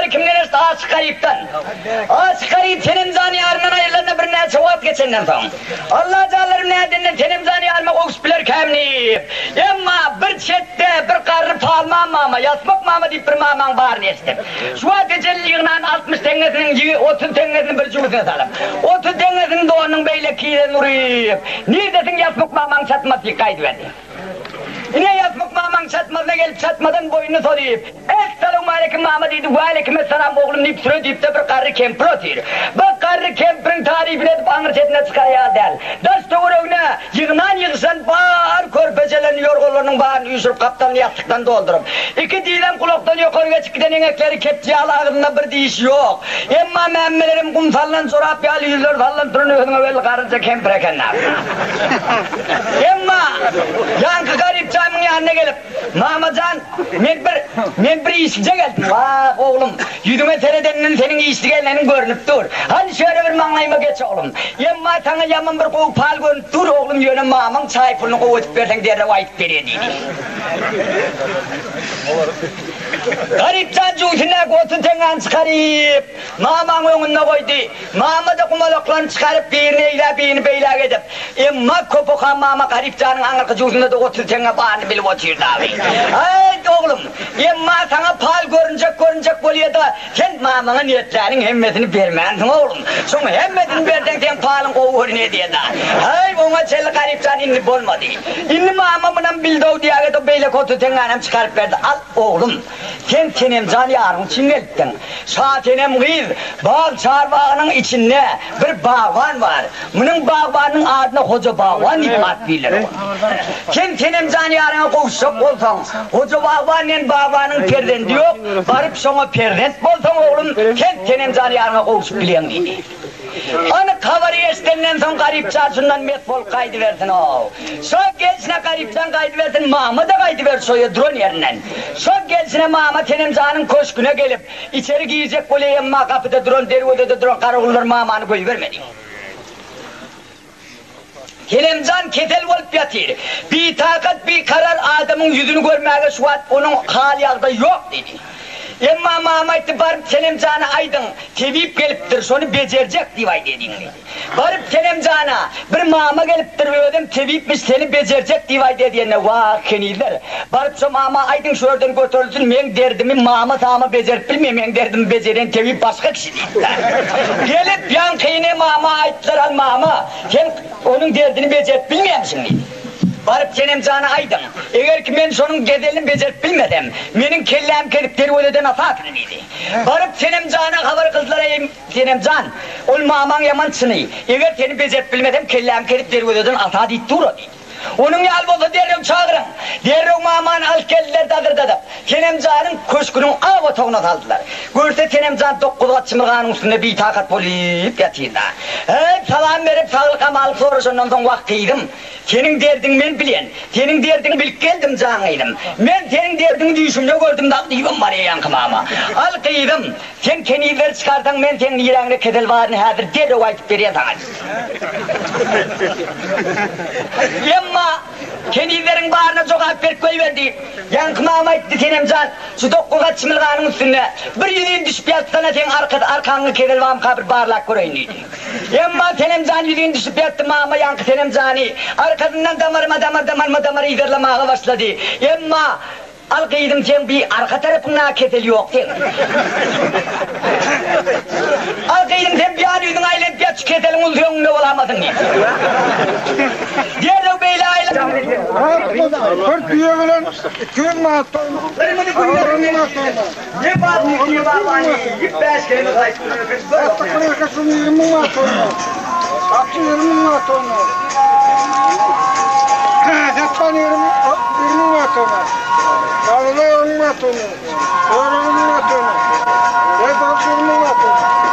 Bunlar kimden işte Aşık Garip'ten. Aşık Garip Tenimzan yarından ayırlarına bir ne çavat geçenden sonra. Allah canlarım ne edinle Tenimzan yarma kokuspiler kemni. Ama bir çette bir karı palma mama, yasmak mama deyip bir maman var nestim. Şu an tecelliğinden 60 tengesinin 30 tengesinin bir cüvüzüne salım. 30 tengesinin de onun beyle kiyle nuruyup. Neredesin yasmak maman çatması yıkaydı verdi. Yine yasmak maman çatmasına gelip çatmadan boynunu soruyup. Esselamu aleyküm mama deydi. Ve aleykümselam oğlum deyip süre deyip de bir karı kempir otur. Bak karı kempirin tarifini edip anır çetine çıkar ya der. Ders doğruğuna yığınan yığısan bağır körpecelerini yorgunlarının bağırını yüzürüp kaptanını yastıktan doldurup. İki dilem kulaktan yukarıya çıkıdan inekleri kepçe alağında bir diş yok. Emma memmelerim kumsallan çorap yalı yüzler sallan turunu övel karınca kempir ekenler. Emma yankı garip camın yanına gelip Mamacan men bir işçe geldim. Vah oğlum yüzüme seredeninin senin işçi gelmenin görünüp dur. Hadi şöyle bir manlayma geç oğlum. Emma sana yaman bir kovuk pal görünüp dur oğlum yönü mamın çay pulunu kovutup versen diye vayıp veriyor dedi. Garipcan cüğüsüne kotu tengan çıkarıp mamam önüne koydu. Mama da kumalaklarını çıkarıp birini beyler edip emma kopukan mama garipcanın anarkı cüğüsüne de kotu tengan bağını bilip oturuyordu abi. Haydi oğlum emma sana pal görünecek boluyor da sen mamana niyetlerinin hemmesini vermendin oğlum. Sonra hemmesini verdin sen palın kovuğunu ne diye da. Hay ona çelli garipcan inni bolmadı. İnni mamamından bildi o diye de beyle kotu tenganım çıkarıp verdi. Al oğlum. Sen Tenimzan yarın için geldin. Sağ Tenemgil bağ çarvağının içinde bir bağvan var. Bunun bağvanın adına hoca bağvan idmat bilir. Sen Tenimzan yarına kovuşacak olsan, hoca bağvanın bağvanın perdenti yok, varıp sonra perdent bolsan oğlum, sen Tenimzan yarına kovuşup bilen dedi. Onu kavarı estenilen son garip çarşından metbol kaydı versin o. Çok gelsine garipten kaydı versin, mama da kaydı ver soya drone yerinden. Çok gelsine mama Tenimzan'ın koşkuna gelip içeri giyecek böyle yemma kapıda drone deri ödede drone karakullar mamanı koyuvermedi. Tenimzan ketel olup yatır. Bir takat bir karar adamın yüzünü görmeye şu an onun hali ağda yok dedi. Emma mamaydı barıp Tenimzan'a aydın tevip geliptir sonu becerecek divay dediğini. Barıp Tenimzan'a bir mama geliptir ve ödem tevipmiş seni becerecek divay dediğine vah keniler. Barıp şu mama aydın şu oradan götürülsün men derdimi mama tamam becerip bilmem men derdimi beceren tevip başka kişi değil. Gelip yan kıyine mama aittiler al mama sen onun derdini becerip bilmiyor musun dedi. Barıp Tenimzan'a aydın. Eğer ki ben sonun gedelini becerip bilmedim. Benim kellem kelip deri ödeden atatını dedi. Barıp Tenimzan'a haber kızlara Tenimzan. Ol maman yaman sınıy. Eğer seni becerip bilmedim kellem kelip deri ödeden atat deyip dur o dedi. Onun yal bolsa derrew çağırın. Derrew mamany alıp geldiler dagırdadı. Tenimzan'ın köşkünün av otağına saldılar. Görse Tenimzan 9 at çımırganın üstünde bir takat bolip yatıydı. Salam verip sağlık amalı soruşundan son vaktiydim. Senin derdin ben bilen. Senin derdini bilip geldim canıydım. Ben senin derdini düşümde gördüm da deyim var ya yankı mama. Al kıydım. Sen keniler çıkartan ben senin yüreğine kedel varını hazır derrew aytıp vereyim sana. Yemma kendilerin bağrına çok affet koyuverdi. Yankı mama etti Tenimzan. Şu 9 at çımırganın üstünde. Bir yüzüğün düşüp yatsana sen arkanı kedel vam kabir bağırlak göreyim dedi. Yemma Tenimzan yüzüğün düşüp yattı mama yankı Tenimzan'ı. Arkasından damar ilerlemeye başladı. Yemma al kıydım sen bir arka tarafına ketel yok değil. Al kıydım sen bir an yüzün ailep ya şu ketelin uzunluğunda olamadın diye. Diğer beyle aile. Kırk diye gelen köyün mahatta. Ne var ne var hani? Hep beş kelime sayıp. Hatta kırkasını 20 mahatta oynar. Hatta 20 mahatta oynar. Hatta 20 mahatta oynar. Dağla 20 mahatta oynar. Dağla 20 mahatta oynar. Dağla 20 mahatta oynar.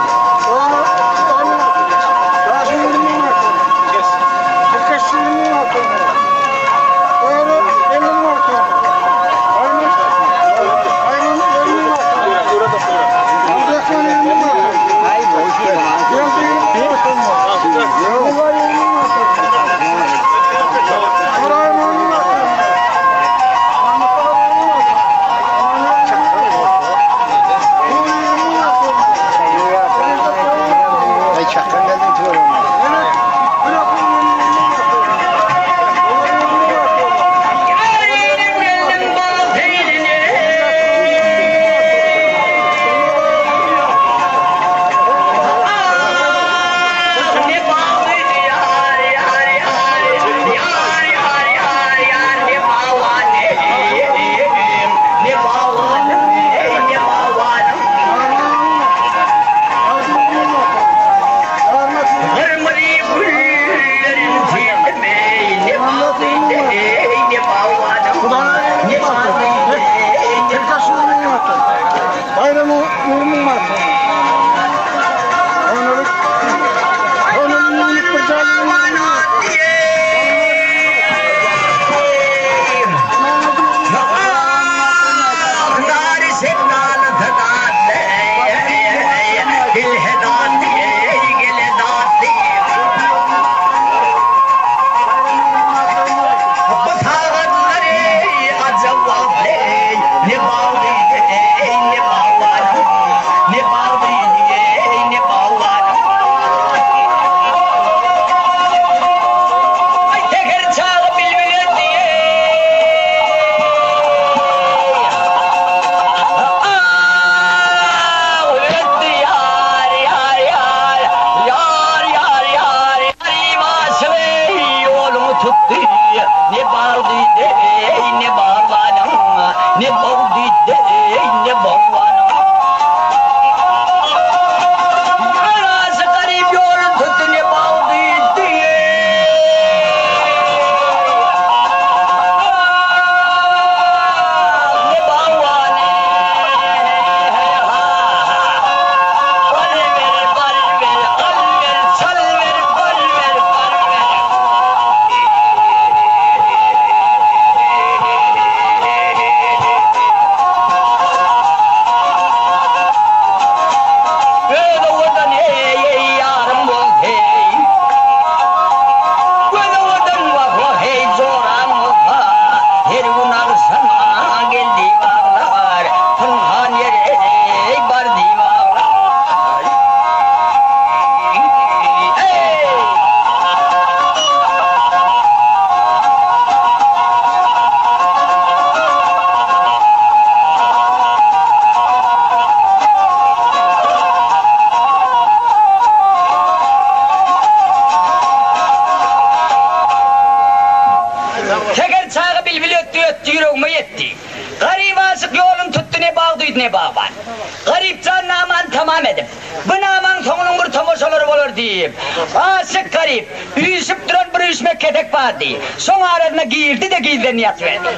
Garipcan naman tamam edip, bu naman sonunun bir tomoşaları olur deyip, aşık garip, üyüşüp duran bir üyüşmek ketek var deyip, son aradına giyirdi de giyirden niyat verdi.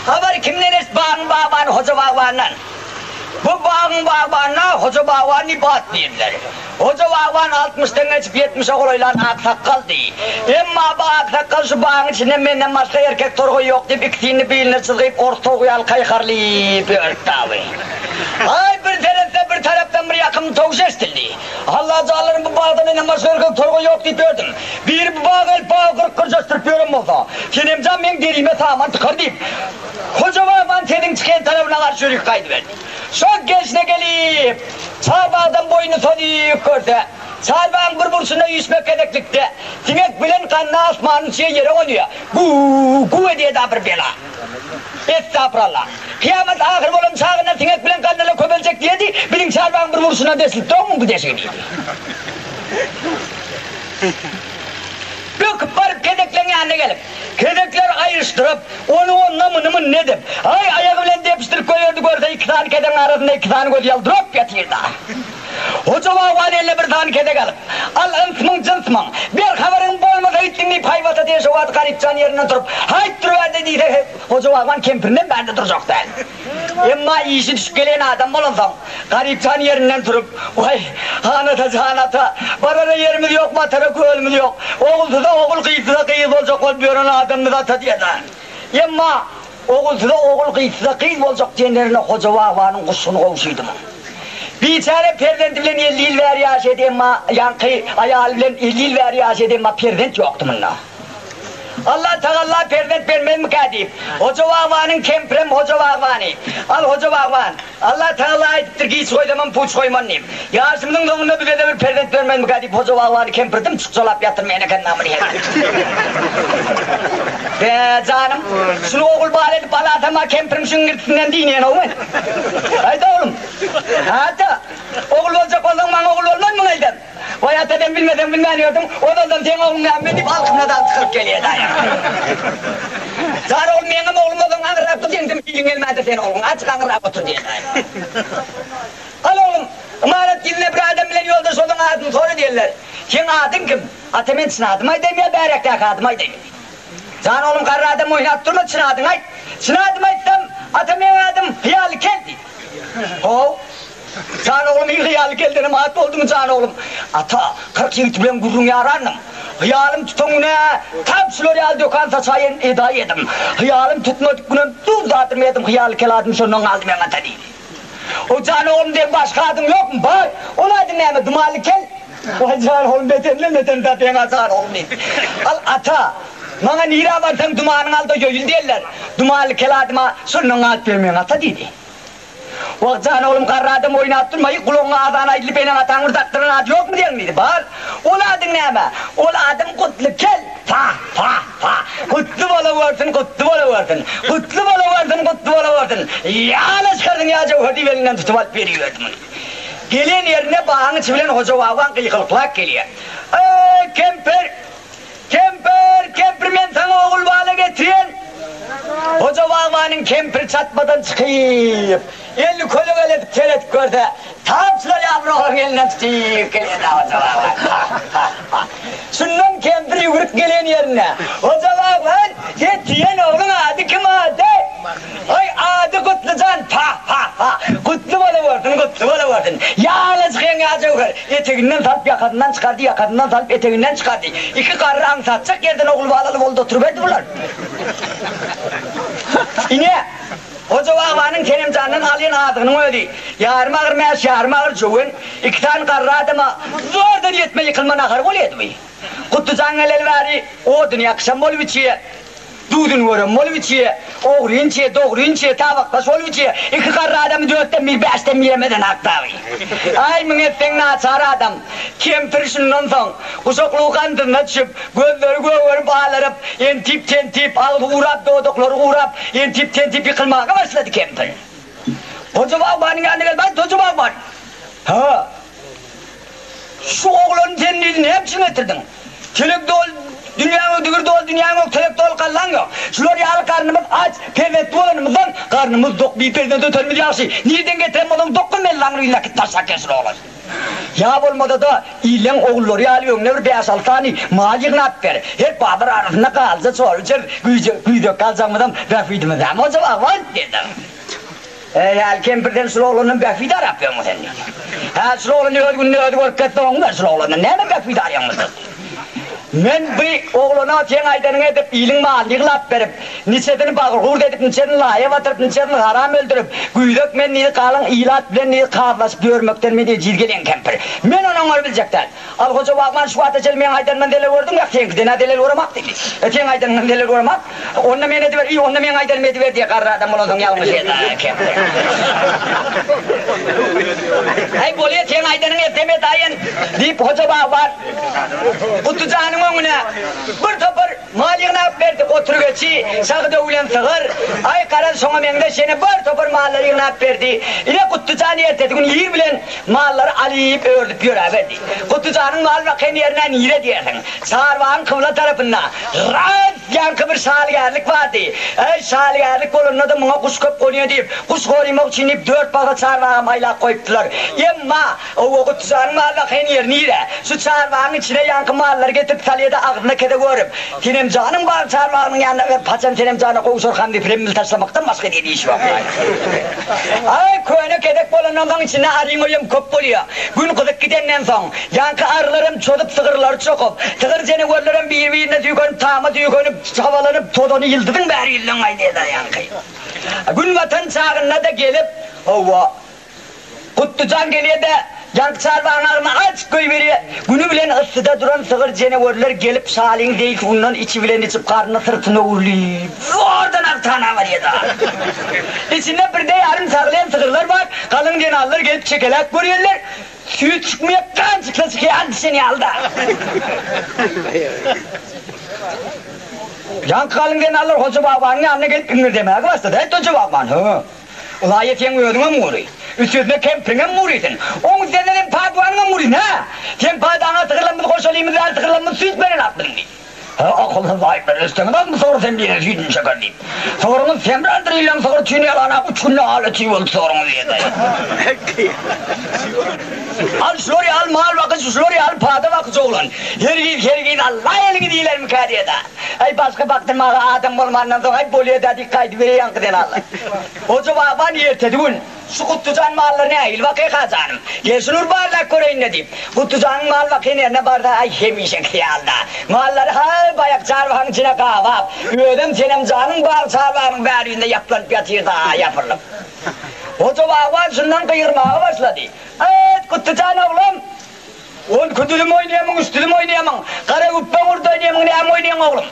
Haber kimden es bağın hoca bağvandan. Bu bağın bağvanına hoca bağvanı ibat deyirler. Hoca bağvan 60'dan geçip 70'e koyulan aksakkal değil. Emma bu aksakkal şu bağın içinde benden başka erkek torgu yok deyip ikisini biline çılgıyıp orta uyal kaykarlayıp örttağı. Ay bir taraftan bir yakın toğuş estildi. Allah cağların bu bağda benden başka erkek torgu yok deyip ördüm. Bir bu bağı kırcastırıp yorum olsa. Senem can ben derime tamamen tıkar deyip. Hoca bağvan senin çıkan tarafına karşı yürük kaydı verdi. Çok gençine gelip Çarbağ'dan boynu sonuyuk gördü. Çarbağ'ın bir bursuna yüzmek edeklikte. Sinek bilen kanına asmanın yere konuyor. Gu ediyor da bir bela. Estağfurullah. Kıyamet ahir olan çağına sinek bilen kanına köbelecek diyedi. Bilin Çarbağ'ın bir bursuna desin. Doğru mu bu desin diyedi. Döküp varıp kedeklerin yanına gelip kedekler ayrıştırıp onu onunla nedim. Ayağımla depiştirip koyuyorduk orada 2 tane kedenin arasında 2 tane göz yaldırıp yatırdı. Hoca bağvan elle bir tane kedek alıp al ınsmın cınsmın bir haberin boymaza gittiğini payvata diye şu adı garipcan yerinden durup hayt duruverdi deydi. Hoca bağvan kempirinden ben de duracak değil. Ama işi düşük gelen adam olunsam garipcan yerinden durup vay hanata barara yerimiz yok matara köyümüz yok. Oğuldu da oğul kıyısı da kıyız olacak olmuyor adamı da diye de. Ama oğuldu da oğul kıyısı da kıyız olacak diyenlerine hoca bağvanın kuşunu kovuşuydum. Bir tane perdent bilen 50 yıl ver yaş edeyim ama yankı ayağıl bilen 50 yıl ver yaş edeyim ama perdent yoktu bununla. Allah Teala perdent vermez mi kadip? Hoca bağvanın kemprem hoca bağvanı. Al hoca bağvan. Allah Teala ettir giyiş koydamam puç koymam neyim. Yaşımın doğumunda bir de bir perdent vermez mi kadip? Hoca bağvanı kemprdim çıkçolap yatırmayana kendamını yedim. Be canım, şunu oğul bağlayıp balatama kemprim şıngırtısından dinleyen oğlum. Haydi oğlum. Hatta oğul olacak oğlum bana oğul olmaz mı neyden? Vay hatta ben bilmiyordum. Oğlum sen oğlum yanmıyor deyip alkımla da tıkırıp geliyor da ya. Zar olmayanım oğlum oğlum ağırrak tut yendim bilin gelmedi sen oğlum açık ağırrak otur diye. Al oğlum. Maharet gidine bir adam bilen yolda solun adını soru diyorlar. Sen adın kim? Atemen çınadım ay demiyor beyrektek adım ay demiyor. Can oğlum karı adam oynattırma çınadın ay. Çınadım aytsam atemen adım hıyal geldi. O. Can oğlum iyi hıyal geldi ama at oldu mu can oğlum? Ata 40 yıl bilen gurrun yaranım. Hıyalım tutumuna tam şuraya dökansa çayın eda yedim. Hıyalım tutmadık bunu dur dağıtırmaydım hıyal keladım şundan aldım ben ata değil. O can oğlum diye başka adım yok mu? Bak onun adı ne mi? Dumanlı kel. Vay can oğlum beten da ben can oğlum değil. Al ata. Bana nira varsan dumanın aldı yoyul derler. Dumanlı keladıma şundan alt vermeyen ata dedi. Vakcan oğlum karı adam oynattırmayı kulağına adana idli benim atan urdattıran adı yok mu diyen miydi? Bağır. Ola adın ne mi? Ola adım Kutlu Kel. Kutlu bala varsın, kutlu bala varsın. Kutlu bala varsın, kutlu bala varsın. Yağla çıkardın ya cevherdi belinden tutup alıp veriyordum. Gelen yerine bağını çivilen hoca vavan kıyıklıklak geliyor. Kemper ben sana oğul bağla getiren. Hoca vavanın kemper çatmadan çıkayım. Elli koluk öyle telet gördü. Tapsılar yavruların elinden tutayım. Gelen hoca vavan. Şundan kemper yuguruk gelen yerine. Hoca vavan getiren oğlun adı kim adı? Ay adı Kutlucan. Kutlu bala vardın. Yağla çıkayan ağaca yukarı. Eteğinden salp yakadından çıkardı, yakadından salp eteğinden çıkardı. İki karı ansatacak yerden oğul bağlalı oldu oturuverdi bunlar. İne, hoca vavanın kenim canının alın adını öyle. Yarmağır meş, yarmağır çoğun. 2 tane karı adama zordan yetme yıkılma nakar oluyordu bu. Kutlucan elel veri, odun yakışan bol biçiye. Dudun vurun, bol biçiye. Doğruyun çiye, tabaktaş bol biçiye. 2 karı adamı 4'ten 5'ten yemeden aktağı. Ay müngetten naçar adam. Kempir şundan son. Kuşaklığı kandırına düşüp, gözleri bağlarıp, tip, ağzı uğrap, doğdukları uğrap, tip yıkılmaya başladı kempir. Hoca bağbanın yanına gel, bak hoca bağban. Ha. Şu oğlanın senin elini hepsini getirdin. Çelik Dünyanın ödügür dol, dünyanın öktelek dol kallan yok. Şular yağlı karnımız aç, pervet olanımızdan karnımız dok bir perden ötörmüz yaşı. Nereden getirem oğlum dokun mellanır illa ki taşak kesin oğlan. Ya olmadı da ilen oğulları alıyor, ne bir 5-6 tane mağayık napper. Her babır arasında kalsa soracak, güydük kalacağımdan befidimiz ama o zaman var dedim. Yani kempirden Sıloğlu'nun befidar yapıyor mu sen? Ha Sıloğlu'nun ödü korkuttu onlar Sıloğlu'nun, ne befidar yapmışsın? Men bir oğluna ten aydanın edip ilin mağını yıklap verip niçedini bağır edip niçedini laya batırıp niçedini haram öldürüp güydük men niye kalın ilat bilen niye kavlasıp görmekten mi diye cilgelen kempir men onun onu bilecekler al koca bakman şu atacel men aydanından deler vurdum ya tenkiden deler vurmak dedi ten aydanından deler vurmak onunla men ediver iyi onunla men aydanım ediver diye karra adam bulundun yanlış eda kempir hay bolaya ten aydanın edemet ayın deyip koca bakman kutucanın önüne bir topar malına verdik oturuyorçi sağda ulan sağır ay karan sonra mende seni bir topar mallarına verdi ile kutucanı ertedi gün yiyir bilen malları alayıp ördüp yöre verdi kutucanın mal vaken yerine nire diyersin sarvağın kıvla tarafına rahat yankı bir salgerlik vardı salgerlik olunca da buna kuş köp konuyor deyip kuş korumak için 4 bağı sarvağa mayla koyuptular yemma o kutucanın mal vaken yer nire şu sarvağın içine yankı malları getirip saliyede ağzına kede görüp senem canım var sarvağının yanına paçam senem canı kovuşur hem bir premil taşlamaktan başka dediği iş var ay köyüne kedek bolanından içine arayın oyum köp oluyor gün kızık gidenden son yankı arılarım çodup sığırları çokup tığır seni görlerim birbirine tüykonüp tağıma tüykonüp havalanıp todonu yıldırdın bari yıldın aynı da yankı gün vatan çağına da gelip hava Kutlucan geliyor da yankı sarvağına aç koy veriyor. Günü bilen ısıda duran sığır canavarlar gelip salin değil bundan içi bilen içip karnına sırtına uğurlayıp oradan aktana var ya da. İçinde bir de yarım sağlayan sığırlar var. Kalın genallar gelip çekelek görüyorlar. Suyu çıkmıyor kan çıksa çıkıyor hadi seni aldı. Yankı kalın genallar hoca babanın yanına gelip inir demeye başladı. Et hoca baban. Ulan yetiyen uyuyordun mu uğrayı? Üstüne kempine mi uğraydın? Onun üzerinden paduanına mı uğraydın ha? Sen paduana tıkırlanmış koşalayım da tıkırlanmış süt verin aklın diye. Akıllı zayıflar üstüne mı sonra sen bir yere sütün şakar deyip. Sorunun sen biradır ilan sonra tüyünü alana 3 günde ağlı tüy oldu sorunu diye dayı. Al şuraya al mal vakıcı şuraya al pada vakıcı olan. Her git Allah elini değiller mi kariyede. Ay başka baktım adam olmandan sonra ay bolaya da dikkat veriyor yankıdan Allah. O cevabı niye ertedi gün? Şu Kutlucan mallarına ayıl vakıya kazanım. Gelsin urbarlar korayın ne diyeyim. Kutlucan'ın mal vakıya yerine barda ay yemişek khiyalda. Malları hay bayak çarvağın içine kavap. Ödüm senem canım bal çarvağın beriyinde yapılanıp yatıyor da yapırlıp. O cevabı şundan kıyırmaya başladı. Evet Kutlucan oğlum. On kudulum oynayamın, üstülüm oynayamın. Kara üppen urda oynayamın, neyem oynayamın oğlum.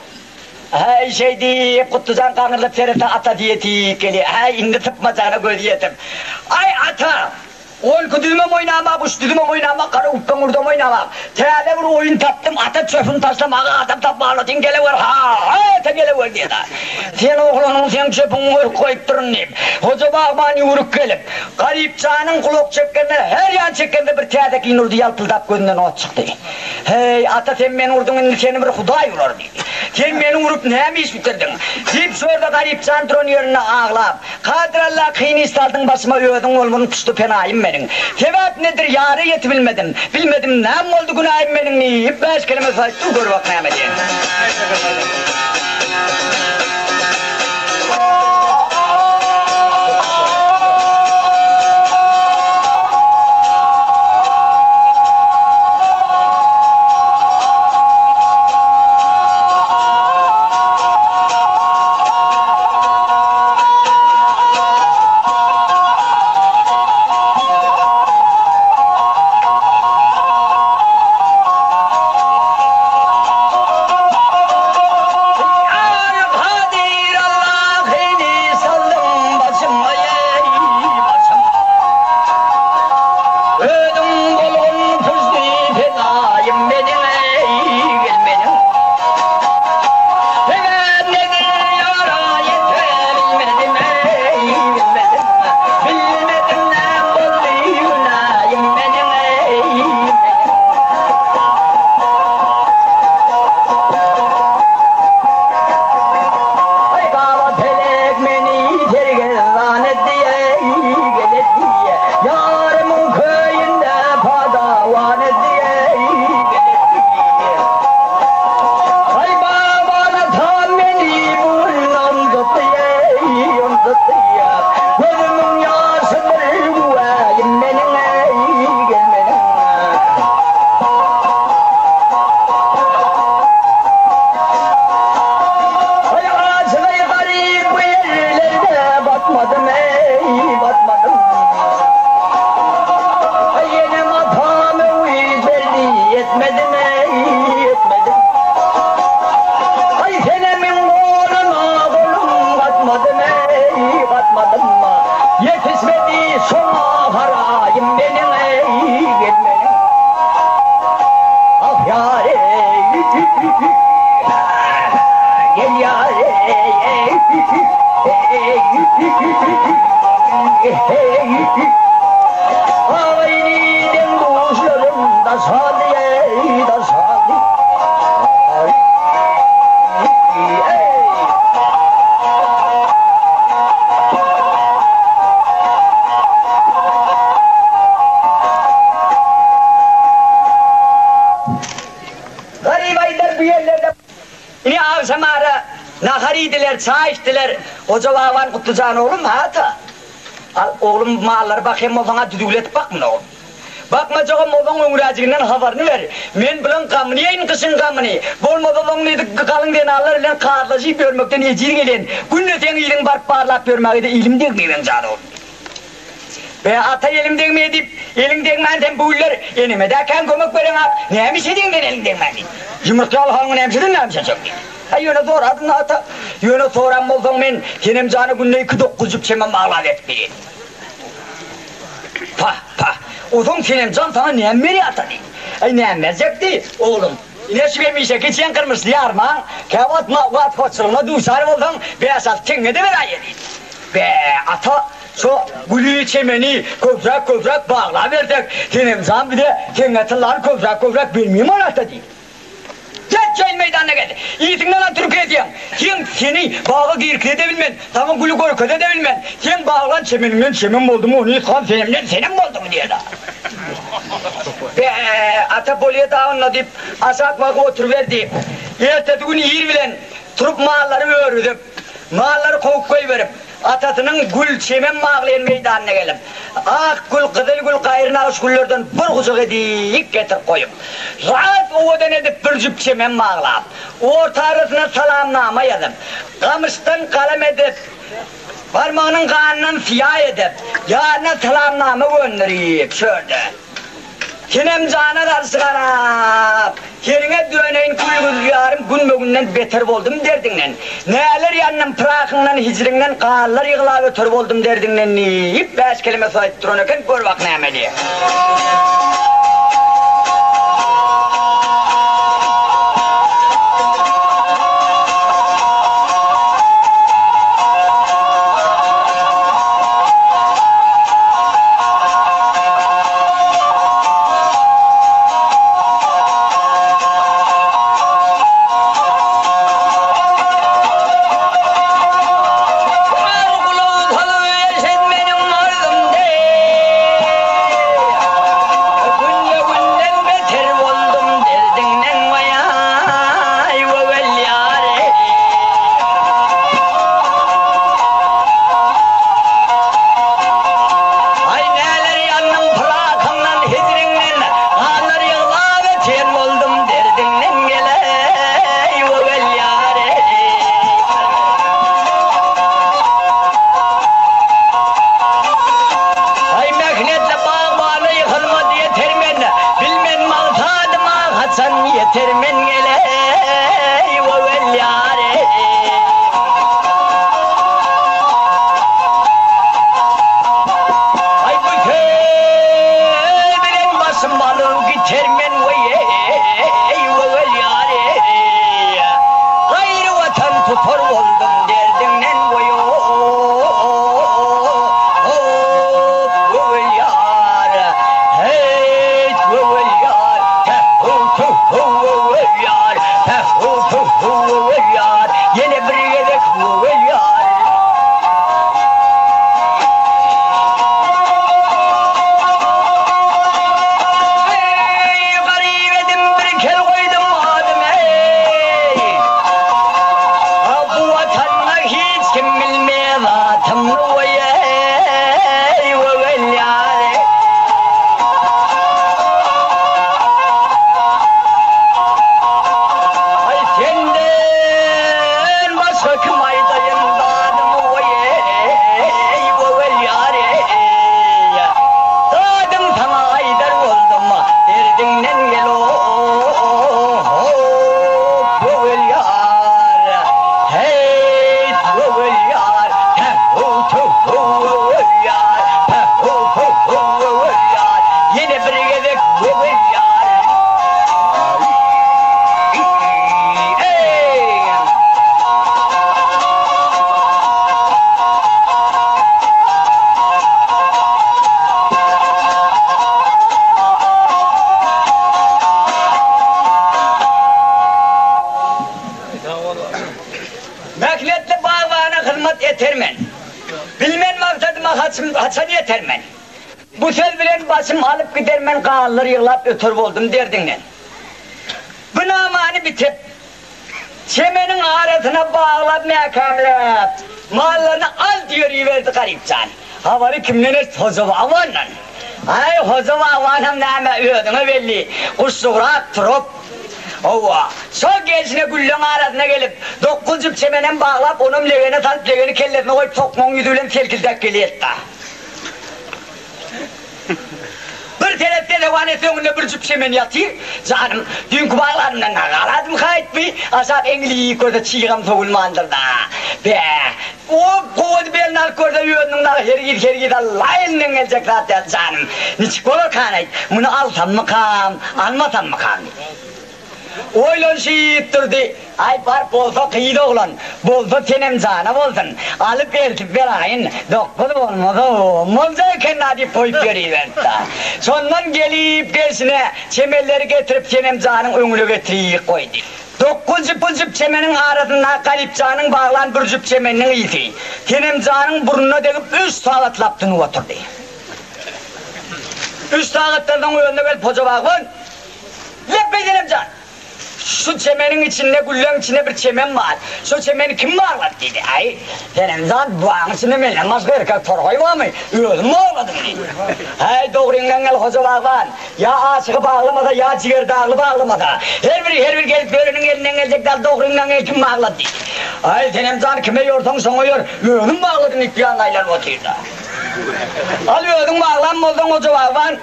Hay şey deyip Kutlucan kanırlıp serete ata diyeti geliyor. Hay indi tıpmacağına göz yetim. Ay ata! On kudulmam oynamak, üstülmem oynamak, kara üppen urda oynamak. Teyade bir oyun taptım, ata çöpün taşlamak, atam tapmalıtın geliver. Ha ata geliver diye da. Sen oğlanın sen çöpün koyup durun deyip. Hoca bağman yürük gelip. Garip canın kulak çekkenler, her yan çekkende bir teyadeki inurdu yalpıldap gözünden o çıktı. Hey ata sen beni vurdun, seni bir huday vurur dedi. Sen beni vurup ne mi iş bitirdin? Deyip şurada garip can yerine ağlap. Kadrallah kıyını istaldın başıma ödün olmanın kuştu penayım benim. Sebep nedir yarı yeti bilmedim. Bilmedim ne oldu günahım benim deyip 5 kelime sayıttı gör bakmaya medeyim. Yetişmedi sona harayım benim ey gelmenim. Ah yâre gel yâre ağayniden kuşlarım da sadiye da sadi. Yine avsamara nahariydiler, çay içtiler. Hoca vavan Kutlucan oğlum hata. Oğlum malları bakayım olana düdüğületip bakma oğlum. Bakmacağım oğlum ömracığından haberini ver. Men bilen kamniyeyin kışın kamni. Bolmadı oğlum neydi kalın den alır ile karlaşı görmekten ecir gelen. Günle sen ilin barp parlap görmeyi de ilim degmeyen canı oğlum. Be ata elim degmeye deyip elin degmenden buyurlar. Enime de kan kömek veren ha. Neymiş edin ben elin degmeden. Yumurtalı halının hemşirin neymiş çok. Ha yöne soradın ata. Yöne soran olsan men kenem canı günde 2-9 cüpçeme mağlav et birin. Pah pah. Oğlum kenem can sana neyem veri ata değil. Ay neyem verecek değil oğlum. Ne süremişe geçen kırmıştı yarman. Kevat mağlat koçlarına duşarı olsan beyazat kenge de ver ayedin. Be ata. So gülü çemeni kovrak bağla verdik. Kenem can bir de kengetler kovrak bilmeyeyim anahta değil. Çayın meydanına geldi. İyisinden lan Türkiye diyem. Sen seni bağı girkide de bilmen. Tamam gülü korkuda da bilmen. Sen bağlan çemeninden çemen oldu mu onu yıkan senemden senem oldu mu diye da. Ata bolya dağınla deyip asak vakı oturuverdi. Ertesi gün yer bilen turup mağalları öğrüdüm. Mağalları kovuk koyuverip atasının gül çemen mağlayan meydanına gelip ak gül kızıl gül kayrına ağız güllerden bir kuzuk edip getir koyup rahat ovadan edip bir cüp çemen mağlayıp orta arasına salamnama yazıp kamıştan kalem edip parmağının kanından siyah edip yarına salamnama gönderip şöyle kenem canı karşı karap yerine döneyin kuyguz yarım gün bugünden beter oldum derdinlen neler yanından pırakından hicrinden kağallar yığıla ötür oldum derdinlen neyip 5 kelime sayıp durunken gör bak neyme diye başım açan yeter men. Bu söz bilen başım alıp gider men kanalları yığılap ötür oldum derdinle. Bu namani bitip çemenin arasına bağlap mekamlat. Mallarını al diyor verdi garipcan. Havarı kimden Hozova avanla. Ay Hozova avanım neme ödüğü belli. Kuşluğrak turup. Ova. Son gençine güllün arasına gelip 9 çemenen bağlap onun levene tanıp leveni kelletine koyup tokmon yüzüyle telkildek geliyor. Bir tarafta da vanesi önünde bir cüp çemen yatıyor. Canım dünkü bağlarımdan nagaladım kayıt bir. Asap Engliyi koyda çiğgam soğulmandır da. Be. O koğdu belini al koyda yönünün da her git Allah'ın gelecek zaten canım. Niçik olur kanayt. Bunu alsam mı kam, almasam mı kam. Oylon şiittirdi. Ay var bolsa kıyıda olan. Bolsa tenem cana bolsun. Alıp eltip verayın. Dokkudu olmadı olmazsa kendini koyup veriverdi. Sondan gelip gersine çemelleri getirip tenem canın önüne getirip koydu. 9 cüp çemenin arasında kalip canın bağlan bir cüp çemenin iyisi. Tenem canın burnuna delip 3 saat laptığını oturdu. 3 saatlerden önüne gelip hoca bakın. Leppe tenem can. Şu çemenin içinde, güllerin içinde bir çemen var. Şu çemeni kim bağladı dedi. Ay, denemden buağın içinde menle başka erkek torkoy var mı? Öldüm bağladım dedi. Ay, doğruyundan gel hoca bağlan. Ya aşığı bağlamada, ya ciğer dağlı bağlamada. Her biri gelip bölünün elinden gelecekler, doğruyundan gel kim bağladı dedi. Ay, denemden kime yortan sonuyor, öldüm bağladım ilk bir anlayla oturdu. Al öldüm bağlan, oldun hoca bağlan.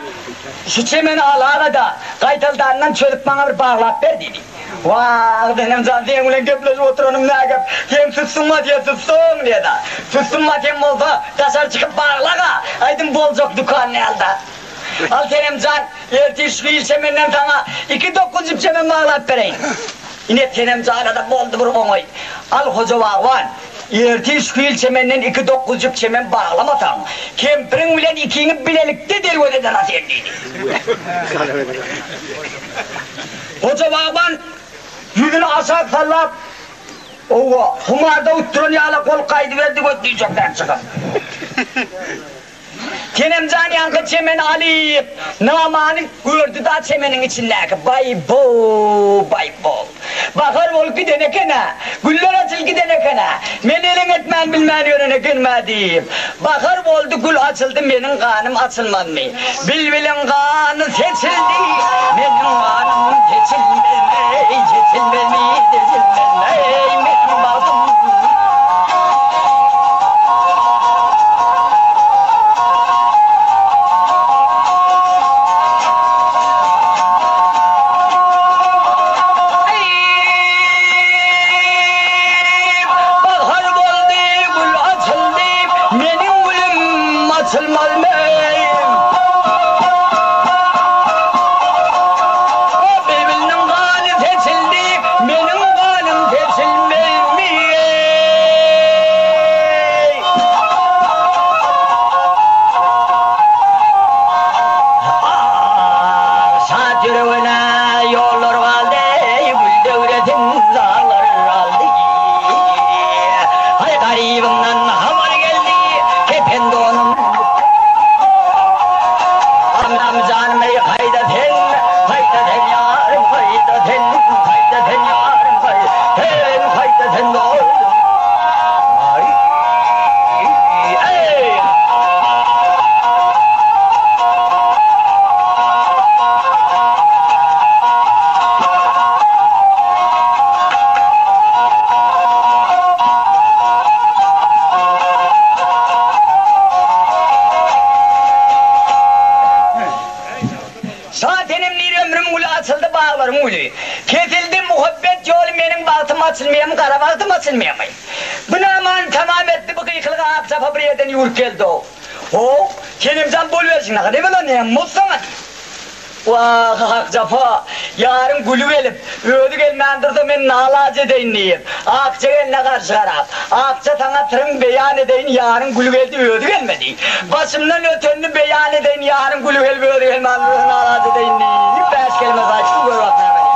Şu çemeni al arada, kaytaldığından çölüp bana bir bağlap ver dedi. Vaaah benim zaten ulan köpleşip oturanım ne yapıp hem sussunma diye sussun diye da sussunma diye olsa dışarı çıkıp bağlaga aydın bolcuk dükkan ne aldı. Al senem can ertiş bir çemenden sana 2-9 çemen bağlap vereyim. Yine senem can'a da boldu bir boğay. Al hoca bağvan. Ertiş kıyıl çemenden 2-9 çemen bağlamasan kempirin bilen ikini bilelikte der ödeden atendiydi. Hoca bağvan yüzünü aşağı sallap ova humarda utturun yağla kol kaydı verdi götürecekler çıkıp. Kenem can yankı çemeni alıp namani gördü da çemenin içindeki bay bo. Bakar ol gidene kene, güller açıl gidene kene, men elin etmen bilmen yönüne girmedim. Bakar oldu gül açıldı benim kanım açılmadı mı? Bilbilin kanı seçildi, benim kanım seçilmez mi? Seçilmez mi? Benim bağım. Kesildi muhabbet yolu benim baltım açılmayayım, kara baltım açılmayayım. Buna aman tamam etti bu kıyıklığa aksafa bir yerden yurt geldi o. O, kendimden bol versin, ne kadar lan ne mutsana. Vah aksafa, yarın gülü gelip, ödü gelmendirdi ben nalac edeyim diyeyim. Akça geline karşı karab, akça sana tırın beyan edeyim, yarın gülü geldi ödü gelmedi. Başımdan ötenini beyan edeyim, yarın gülü gelip ödü gelmendirdi nalac edeyim diyeyim. Beş kelime saçtım, böyle bakmaya beni.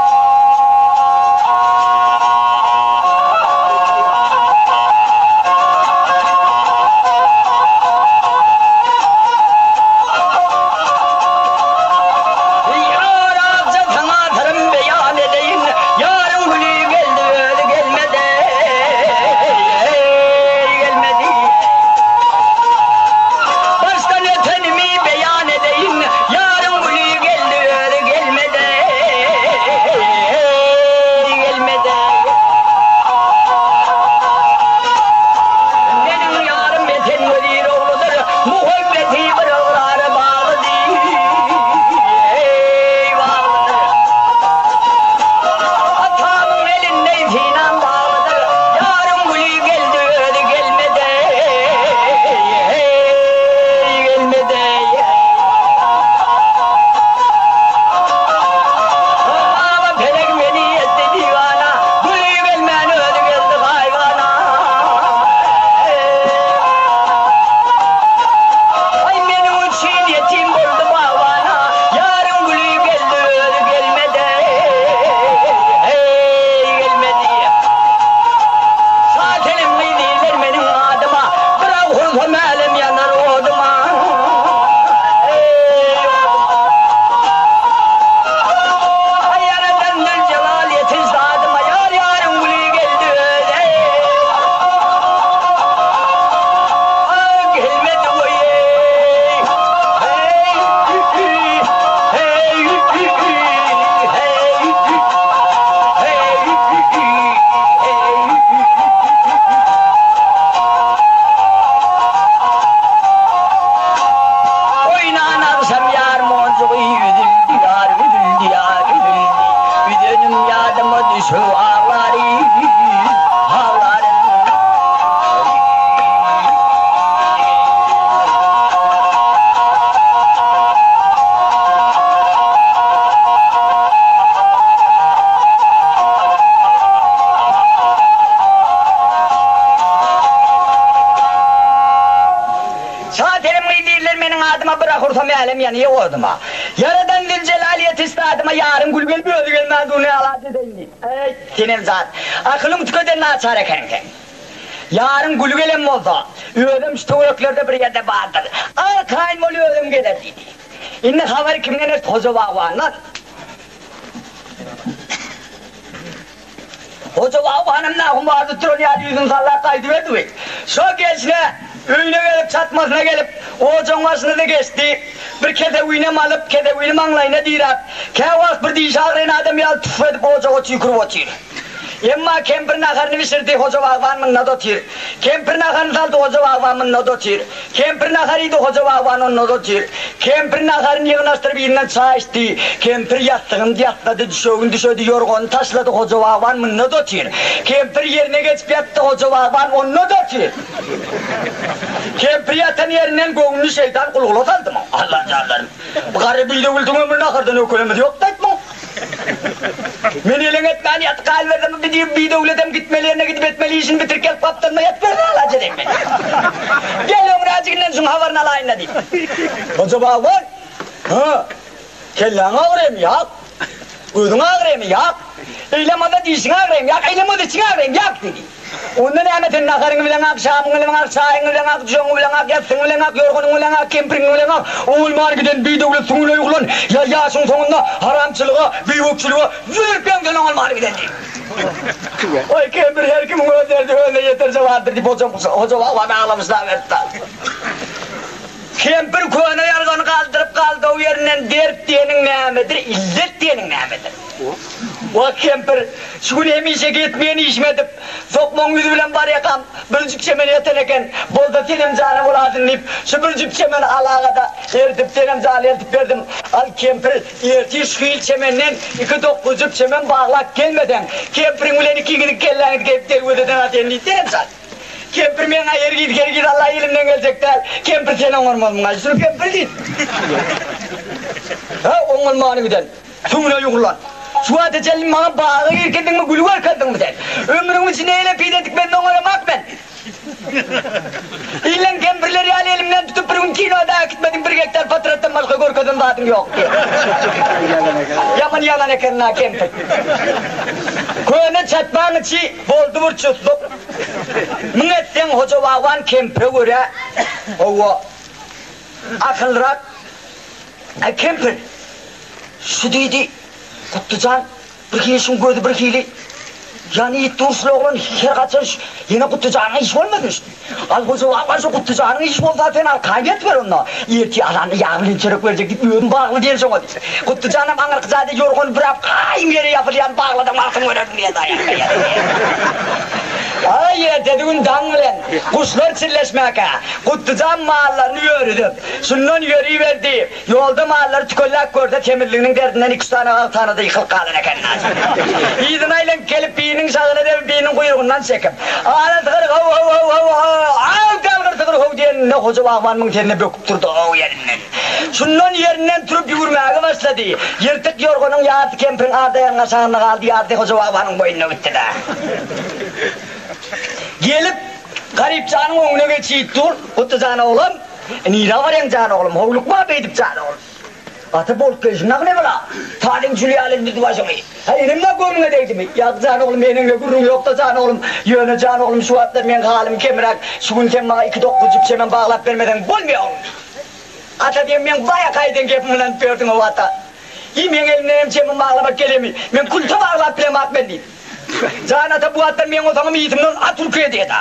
değiller benim adıma bırakırsam alem yani oduma. Yaradan bir celaliyet istadıma yarın gülgül bir ödü gelmez onu aladı deyini. Ey senin zat. Akılım tükeden açar ekenken. Yarın gülgülüm olsa. Ödüm işte o öklerde bir yerde vardır. Al kayın olu ödüm gelir dedi. İnne haber kimden et hoca var. Hoca vavanım nahum vardı tron yani yüzün sallak kaydı verdi. Şu geçne öyüne gelip çatmasına gelip hocanın başına da geçti. Bir kede uynem alıp kede uynem anlayına dirat. Kevas bir dişağırın adam yal tüf edip hoca oçuyu kuru oçuyor. Emma kempir nakarını bitirdi hoca vavanın nadotir. Kempir nakarını saldı hoca vavanın nadotir. Kempir nakarıydı hoca vavanın nadotir. Kempir nakarını yığınastırıp yerinden çay içti. Kempir yattığında düşödü yorgun taşladı hoca vavanın nadotir. Kempir yerine geçip yattı hoca vavan onun nadotir. Kempir yatan yerinden gönlü şeytan kulğulu saldı mı? Allah canlarım. Bu karı bildi öldüm ömrü nakardan ökülemiz yok da etmem. Men elin etmen yat kal verdim bir devletem gitmelerine gidip etmeli işini bitirken kaptanına yat verdi alaca deyim ben. Gel ömracıkından şun havarını alayın da deyim. Acaba var? Ha? Kellan ağrıyım yak. Udun ağrıyım yak. Eylemada dişin ağrıyım yak. Eylemada için ağrıyım yak dedi. Ondan emetin nakarını bilen ak, şamını bilen ak, çayını bilen ak, düşonu bilen ak, yatsını bilen ak, yorgununu bilen ak, kempirini bilen ak, oğulman giden bir devlet sonuna yuklan, yaşın sonunda haramçılığa, büyükçülüğe, zürpen gelen olmanı giden deyim. Oy kempir her kimin öderdi, öyle yeterse vardır deyip hoca vahvame ağlamışlar verdi. Kempir köyüne yargını kaldırıp kaldı o yerinden dert diyenin nimedir, illet diyenin nimedir. O kempir şu gün hemişe gitmeyeni işmedip sokmağın yüzü bilen var yakam bölcük çemeni yeteneken bolda senem canı olasın deyip şu bölcük çemeni alağada ertip senem canı ertip verdim. Al kempir erti şu il çemenden 2-9 çemen bağlak gelmeden kempirin ulen 2 günlük kellerini gelip deri ödeden atenliği senem canı. Kempir men ayır git Allah elimden gelecekler. Kempir sen olmaz mı? Şunu kempir değil. Ha olmanı giden. Sumuna yukurlan. Şu adı çelim bana bağlı girkedin mi gülü var kaldın mı sen? Ömrümün içine eyle pidedik ben de onaramak ben. İllen kempirleri yani elimden tutup bir gün kinoda gitmedim bir hektar patrattan başka korkadan dağıtım yok diye. Yaman ekenna kempir. Köyüne çatmağın içi boldu vurçusluk. Mıngetsen hoca vavan kempire göre o akılrak kempir şu dedi Kutlucan bir kişinin gördü bir kili yani it duruşlu olan her kaçan yine Kutlucan'ın iş olmamış. Al hoca vavan şu Kutlucan'ın iş olsa zaten al kaybet ver onunla. Erti alanı yağlı çörek verecek git öğün bağlı diye sonra diyor. Kutlucan'ın bana kızade yorgun bırak kayım yere yapılayan bağladım altın öğrendim diye dayak. Ay dediğin dan bilen kuşlar çilleşmeye Kutlucan mağarlarını yürüdüm. Şundan yürüyüverdi. Yolda mağarları tüköllak gördü. Temirliğinin derdinden 2 tane da yıkılıp kalır kendine. İyidin aylen gelip birinin sağına da birinin kuyruğundan çekip. Ağla tıkır hav diyen ne hoca vavanın terine böküp durdu o yerinden. Şundan yerinden turup yürümeye başladı. Yırtık yorgunun yağdı kempirin ardayan aşağına kaldı. Yağdı hoca vavanın boynuna gitti de. Gelip garip canın önüne geçip dur, kutlu canı oğlum, nira var yan canı oğlum, hoğluk var beydip canı oğlum. Atı bol kızınak ne bala? Talin Julia'nın dedi başımı. Elimle gönlüne değdi mi? Yak canı oğlum, benimle gurrum yok da canı oğlum. Yöne canı oğlum, şu atlar ben halim kemirak. Şu gün temma 2-9 cipçemen bağlap vermeden bulmuyor oğlum. Ata diyem ben baya kaydın kepimden pördüm o ata. Yemeğin elimden emçemin bağlamak gelemi. Ben kulta bağlap bilemak ben değil. Canı da bu atlar ben o zaman yiğitimden Aturköy'e diye da.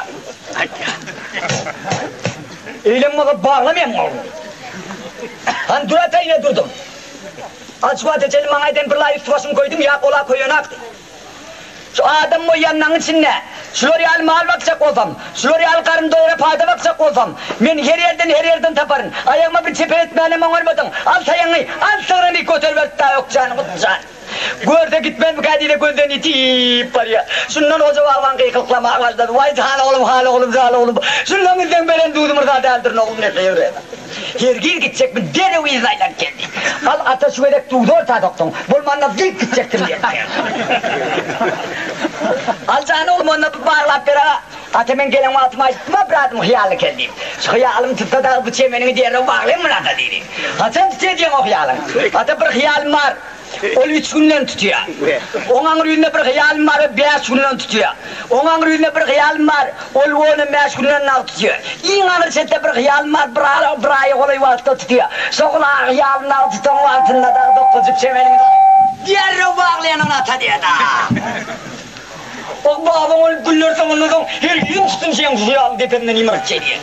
Eylem bana bağlamayayım oğlum. Han durata yine durdum. Açma teçelim manayden bir layık tuvasını koydum ya kola koyuyorsun aktı. Şu adam o yanının içinde. Şuraya al mal bakacak olsam, şuraya al karın doğru payda bakacak olsam, ben her yerden taparım. Ayağıma bir çepe etmeyelim olmadın. Al sayını, al sığırını götür ver daha yok canım, can. Görde gitmem bu kadıyla gözden itip var ya. Şundan hoca vavan kıykıklamaya başladı. Vay hala oğlum. Şundan bizden beren duydum orada derdir ne oğlum ne kıyır. Her gidecek mi dere o izaylar geldi. Al ata şu edek duydu orta doktun. Bulmanla gidecektim diye. Al canı oğlum onunla bağırlap bera. Atemen gelen atıma açtım, bıraktım hıyarlı kendim. Şu hıyarlım tuttu da bu çemenin diğerine bağlayayım mı lan da dedim. Sen tutacağım o hıyarlım. Ata bir hıyarlım var. O 3 günden tutuyor. Onun rüyünde bir hıyalim var, 5 günden tutuyor. Onun rüyünde bir hıyalim var, o 15 günden tutuyor. İyi ağır sette bir hıyalim var, bir ay kolay vakitte tutuyor. Soğula hıyalın altı altında da dokuzup çemenin diğerine bağlayan ona diye da. O babam onu güllürsen onunla her gün tutun şeyin hıyal depemden imar çediye.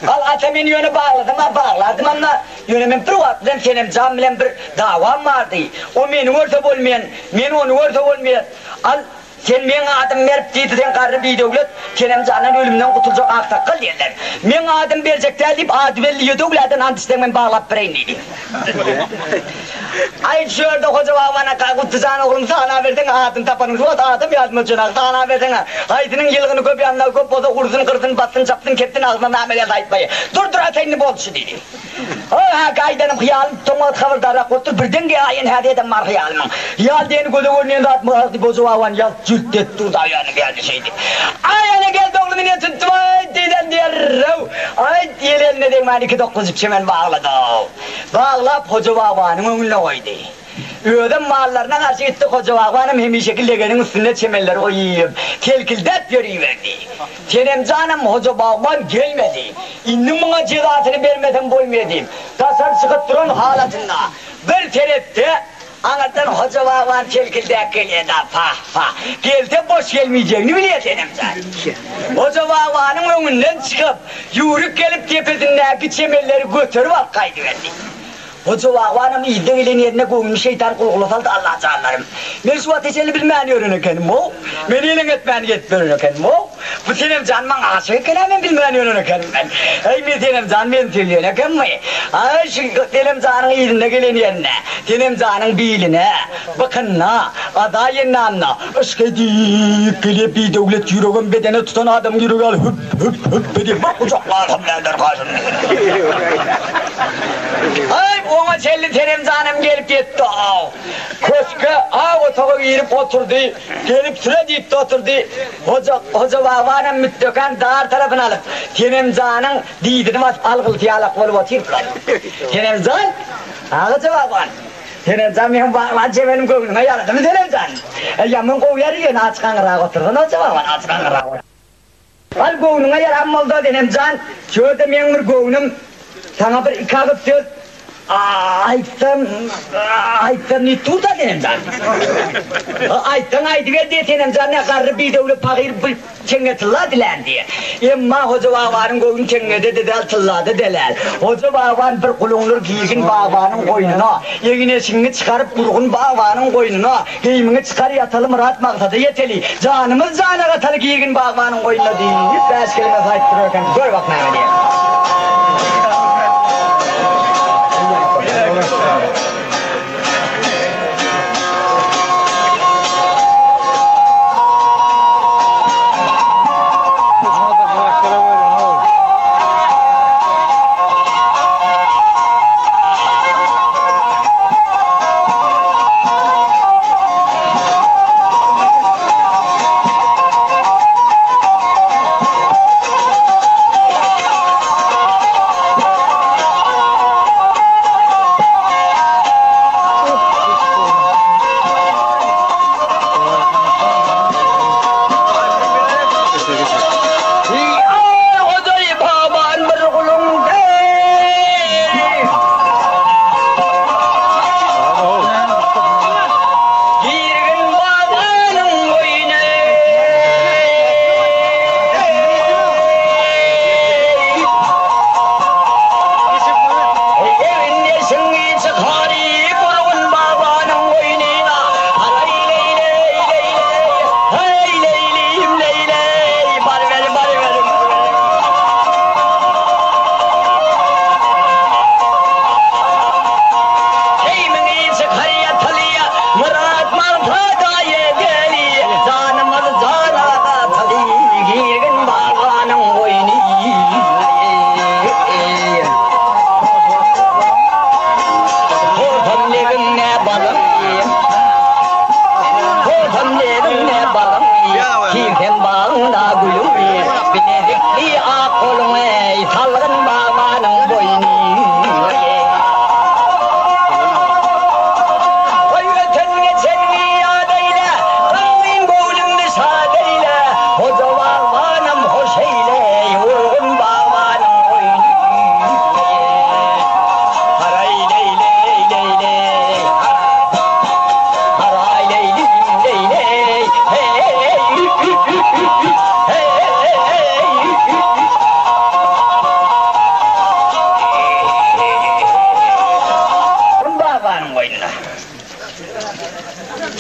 Al atemin yönü bağladım ama yönümün bir vaktiden senem can bilen bir davam vardı. O meni orta olmayan, meni onu orta olmayan. Al sen men adım verip deydi sen karnı bir devlet, senem canın ölümden kurtulacak aktakıl derler. Men adım verecekler deyip adı belli devletin antistemen bağlap bireyim dedi. Ay şurada koca babana kutlucağına oğlum sana verdin adın tapanın şu adım yazma çönak sana verdin haydının yılgını köp yanına köp boza kursun kırdın battın çaptın kettin ağzına ameliyat ayıtmayı dur atayını bolçu dedi. Ha kaydanım hıyalım tomat kavurdara kotur birden ki ayın hediyedim var hıyalımın hıyal diyeni göze görünüyordu atma ağzı bozu baban yal cürt et durdu ayağını geldi şeydi ayağına geldi oğlum yine tuttum ay diyden diyer ay diyelerine de ben 2-9 çemen bağladı bağlap hoca babanın önüne koydu. Ödem mallarına karşı gitti koca babanım hem şekilde gelin üstünde çemelleri koyayım. Kelkildet yürüyüverdi. Senem canım hoca baban gelmedi. İndim bana cezasını vermeden boymayayım. Tasar sıkıp durun halatında. Bir terette anlatan hoca baban kelkildet geliyor da pah. Gelte boş gelmeyeceğini biliyor senem canım. Hoca babanın önünden çıkıp yürük gelip tepesindeki çemelleri götürüp kaydıverdi. Hoca babanım iyiden elin yerine koymuş şeytan korkulu saldı Allah canlarım. Ben şu ateşeli bilmeni öğrenirkenim o. Beni elin etmeni öğrenirkenim o. Bu senem canman aşıkken hemen bilmeni öğrenirkenim ben. Ey mi senem can ben söylüyorken mi? Ay şu senem canın iyiden elin yerine. Senem canın biline, bakınna, adayın namna. Işkedik gelip bir devlet yürüyen bedene tutan adam yürüyen hüp bedip bak uçaklar hamleler karşımda. Ay ona çelli senem canım gelip gitti. Köşke otağa girip oturdu. Gelip sıra deyip de oturdu. Hoca babanın müttöken dar tarafını alıp senem canın diydini algıltıyalak olup oturdular. Senem can, hoca baban. Senem can benim bağlanca benim koğunuma yaradı mı senem can? Yamın koğu yarıyor açkan kırağı oturdun hoca baban açkan kırağı oturdun. Al koğunuma yaram oldu senem can. Şöyle benim bir koğunum sana bir ikabıp söz. Aytan ne tuğda denem can. Aytan aydı verdi senem can ne karı bir devlet pakir bir çenge tılladı lan diye. Emma hoca babanın koyun çengede de tılladı deler. Hoca baban bir kulunlur giygin babanın koyununa. Yeginesini çıkarıp burgun babanın koyununa. Giyimini çıkar yatalım rahat maksadı yeteli. Canımız cana katalı giygin babanın koyununa değil. Beş kelime sahip dururken gör bak ne diye.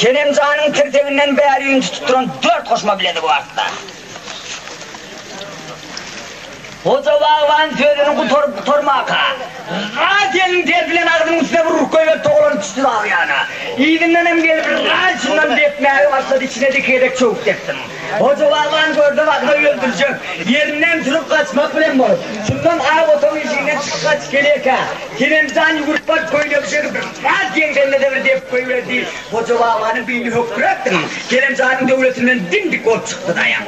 Kenemcanın tirteğinden beri tutturan 4 koşma biledi bu artta. Hoca bağvan sözünü kutormaka. Radiyenin terbilen ağzının üstüne vurur koyuver toğulanı tuttu dağı yana. İyidinden hem gelip radiyondan depmeye başladı, içine dikeyerek çabuk deptim. Hoca bağvan gördü vakda öldürecek. Yerinden durup kaçmak bilen var. Şundan ağ otomobilciğinden çıkıp kaç geliyken. Kenemcan yuguruk bak koyuyor bir şey gibi. Radiyen kendine devir deyip koyuverdi. Hoca bağvanın beyni hökkürettım. Kenemcanın devletinden dimdik ol çıktı dayan.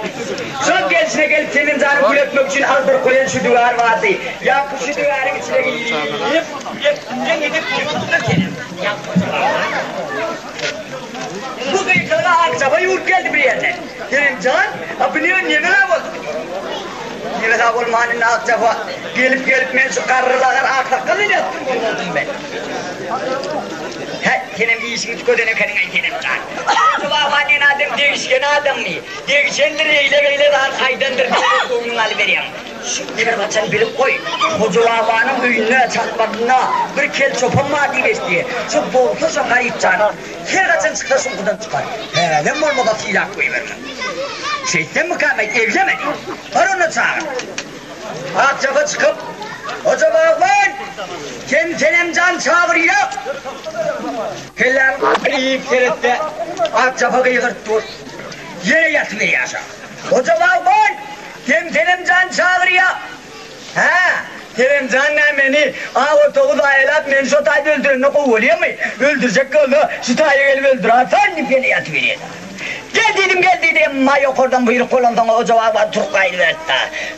Çok gelsine gelip Kenemcan'ı gületmek için hazır koyan şu duvar vardı. Yankı şu duvarın içine giyip gidip tuttu Kenem. Bu kıyıklarına akçaba yurt geldi bir yerden. Kenemcan, biliyor niye böyle oldu? Niye böyle olmanın akçaba gelip ben şu karrılar aktakkalı yaptım ben. Kenem iyisini tüködene kendine Kenemcan. Tuvağmanin adam değişken adam mı? Değişenleri eyle daha kaydandır diye doğumunu alıvereyim. Şimdi bir bacan bilip koy. Hocalava'nın büyüğüne çatmadığına bir kel çopan maddi besliye. Şu bolta şakar ipcanı. Her kaçan çıkta şunkudan çıkar. Ben mormada silah koyuvermem. Şeyden mukamet evlemedi. Var onu çağırın. Akçaba çıkıp Hocalava'nın Kenemcan çağırıyor. Kellerin kıyıp kerette akçaba kıyırt dur. Yere yatmıyor yaşa. Hocalava'nın Kenemcan çağırıyor. Kenemcan ne beni otoğu da elat men şu tayda öldürünü kovuluyor mu? Öldürecek onu şu tayda gelip öldür. Efendim beni yatıveriyor. Gel dedim ma yok oradan buyur kolondan Hoca Bağban Turkay'ı verdi.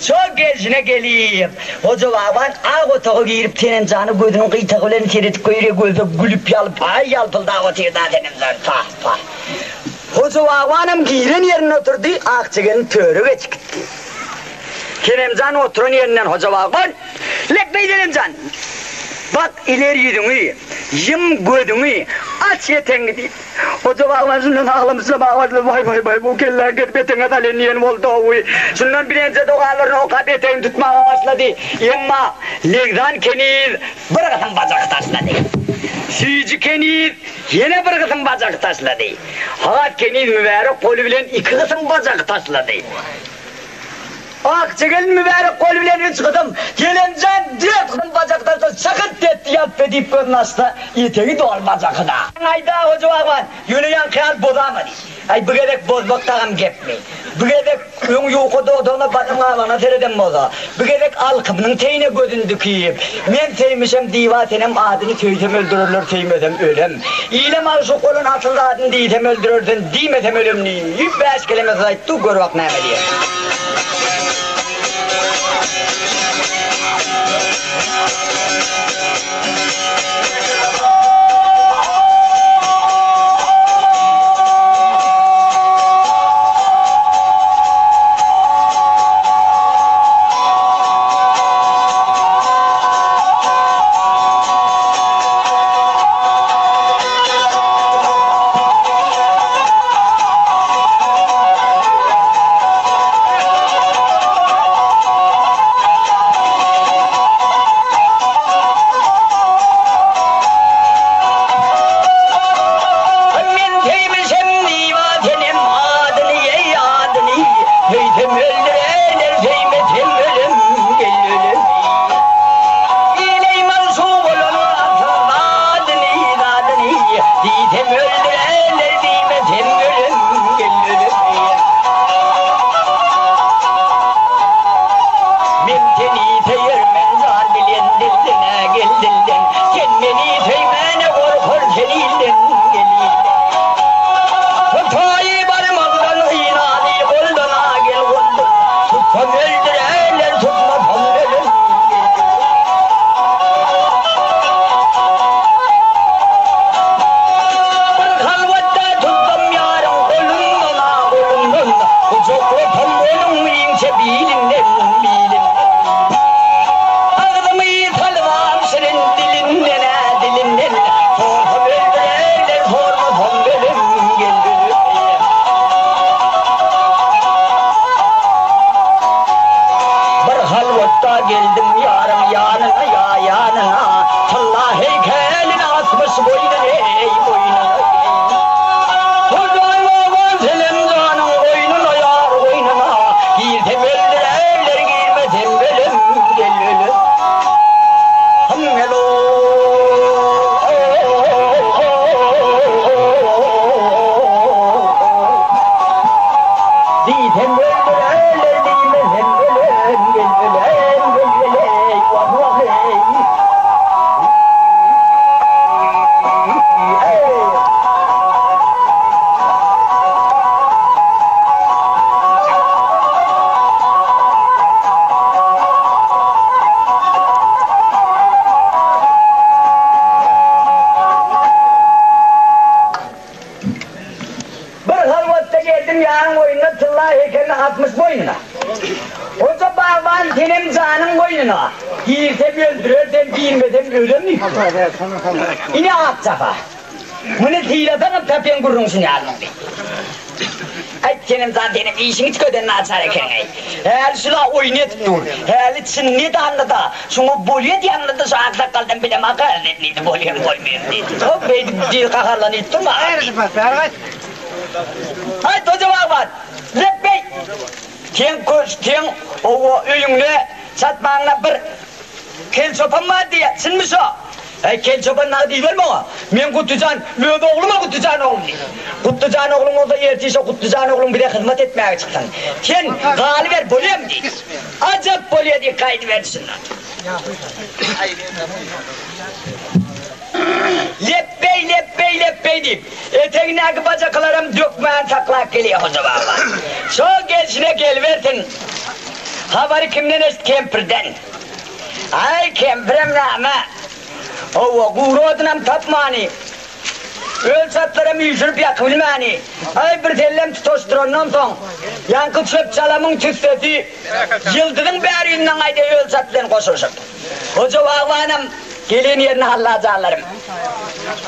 Çok gezine geleyim. Hoca Bağban otoğu giyirip Kenemcan'ı gözünün kıytaklarını teretik koyuyor gözü gülüp yalpıldı otoğu da Kenemcan. Hoca Bağban'ım giyiren yerine oturdu akçıgın törüge çıktı. Kenemcan oturun yerinden Hoca Bağban. Lekmeyi Kenemcan. Bak ileri yüzünü, yım gözünü, aç yeten değil. Hoca Bağban şundan ağlamışsa bağırdı. Vay bu keller git betene daleniyen oldu o. Şundan birinci doğalarını oka beten tutmaya başladı. Yemma legdan kenir bırakın bacak taşladı. Süyücü kenir yine bırakın bacak taşladı. Haat kenir mübarek kolu bilen 2 kısım bacak taşladı. Akçıgın mübarek kol bilen 3 kıdım. Kenemcan 4 kıdım bacaklarsa sakıt etti yap edip görünasta yeteği doğal bacakı da. Ayda Hoca Bağban yürüyen kıyal bozamadı. Ay bu gedek bozmaktağım gepmi. Bu gedek ön yukuda odana batın ağlana tereden boza. Bu gedek alkımının teyine gözünü düküyüp. Men teymişem divatenem adını töytem öldürürler teymesem ölem. İyilem ağzı kolun atıldı adını diyitem öldürürdün diymesem ölem neyim. 5 kelime sayıttı gör bak neyme diye. atmış boynuna. Hoca bağvan tenem canın boynuna. Giyirsem öldürürsem, giyinmesem ölüm. Yine at safa. Bunu tilatanım tapen gurrunsun yalnız. Ay tenem zaten işini tüköden açar eken. Her şula oynet dur. Her için ne de anladı. Şunu bolye diye anladı. Şu aksakaldan bile makar edildi. Bolye koymayayım dedi. O beydi kaharlan ettim mi? Haydi hoca bağvan. Leppey. Ten koş, ten o öyünle satmağına bir kel çopan var diye. Sen mi şu? Kel çopan ne değil mi o? Men Kutlucan, Möğde oğluma Kutlucan oğlum değil. Kutlucan oğlum olsa ertesi Kutlucan oğlum bir de hizmet etmeye çıktın. Sen gali ver bolye mi değil? Acap bolye diye kaydı versinler. Leppey leppey leppey deyip eteğine bacaklarım dökmeyen taklak geliyor hoca valla. Şu gençine gel versin. Havari kimden est Kemper'den. Ay Kemper'im nama. O kuğruğudunam tapmani. Ölçatlarım yüzürüp yakılmani. Ay bir tellem tutoştur ondan son. Yankı çöp çalamın tüssesi. Yıldızın berinden ayda ölçatlarını koşursun. Hoca vağvanım. Gelin yerine hallacağlarım.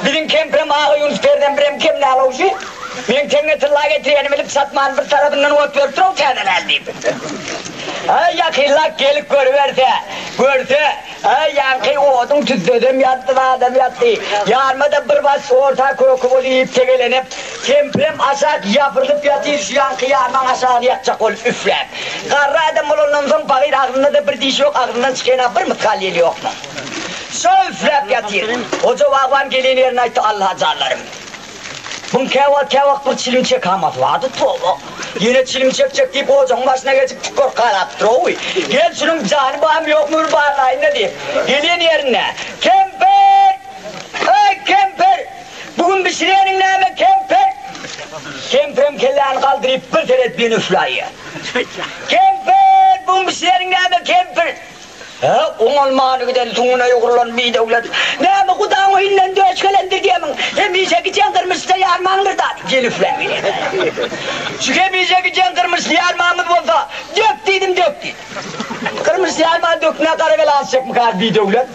Bizim Kemper'im ağı Yunus Per'den birem kemle alışı. Ben tenge tırlağa getirenim elip satmağın bir tarafından ot vertir o kendine deyip. Ay yakınlak gelip görüverse, ay yankı odun tüzdödüm yattı adam yattı. Yarma da bir bas orta kroku olayıp tegelenip, Kemper'im aşağı yapırılıp yatır şu yankı yarman aşağı yatacak ol üflem. Karra adam olundan bakır ağzında da bir diş yok, ağzından çıkana bir mutkalyeli yok mu? Şu üflep yatır. Hoca vağvan gelin yerine ayıttı Allah'a canlarım. Bun kevak bir çilimçek hamat vardı toğlu. Yine çilimçek deyip hocam başına geçip korkar attır oğuy. Gel şunun canı bağım yok mu bağlayın ne diyeyim. Gelin yerine. Kemper! Ay Kemper! Bugün bir şirenin neyme Kemper! Kemper'im kelleğini kaldırıp bir teret beni üflayı. Kemper! Bugün bir şirenin neyme Kemper! Ongal mağını giden tuğuna yokurulan bir devlet. Ne ama kudağını innen döşkelendir diyemem. Hem iyice gideceksin kırmışsa yarmağındır da. Gel üflen beni. Çünkü hem iyice gideceksin kırmışsa yarmağımız olsa dök dedim. Kırmış yarmağı döküne karavel alacak mı kar bir devlet?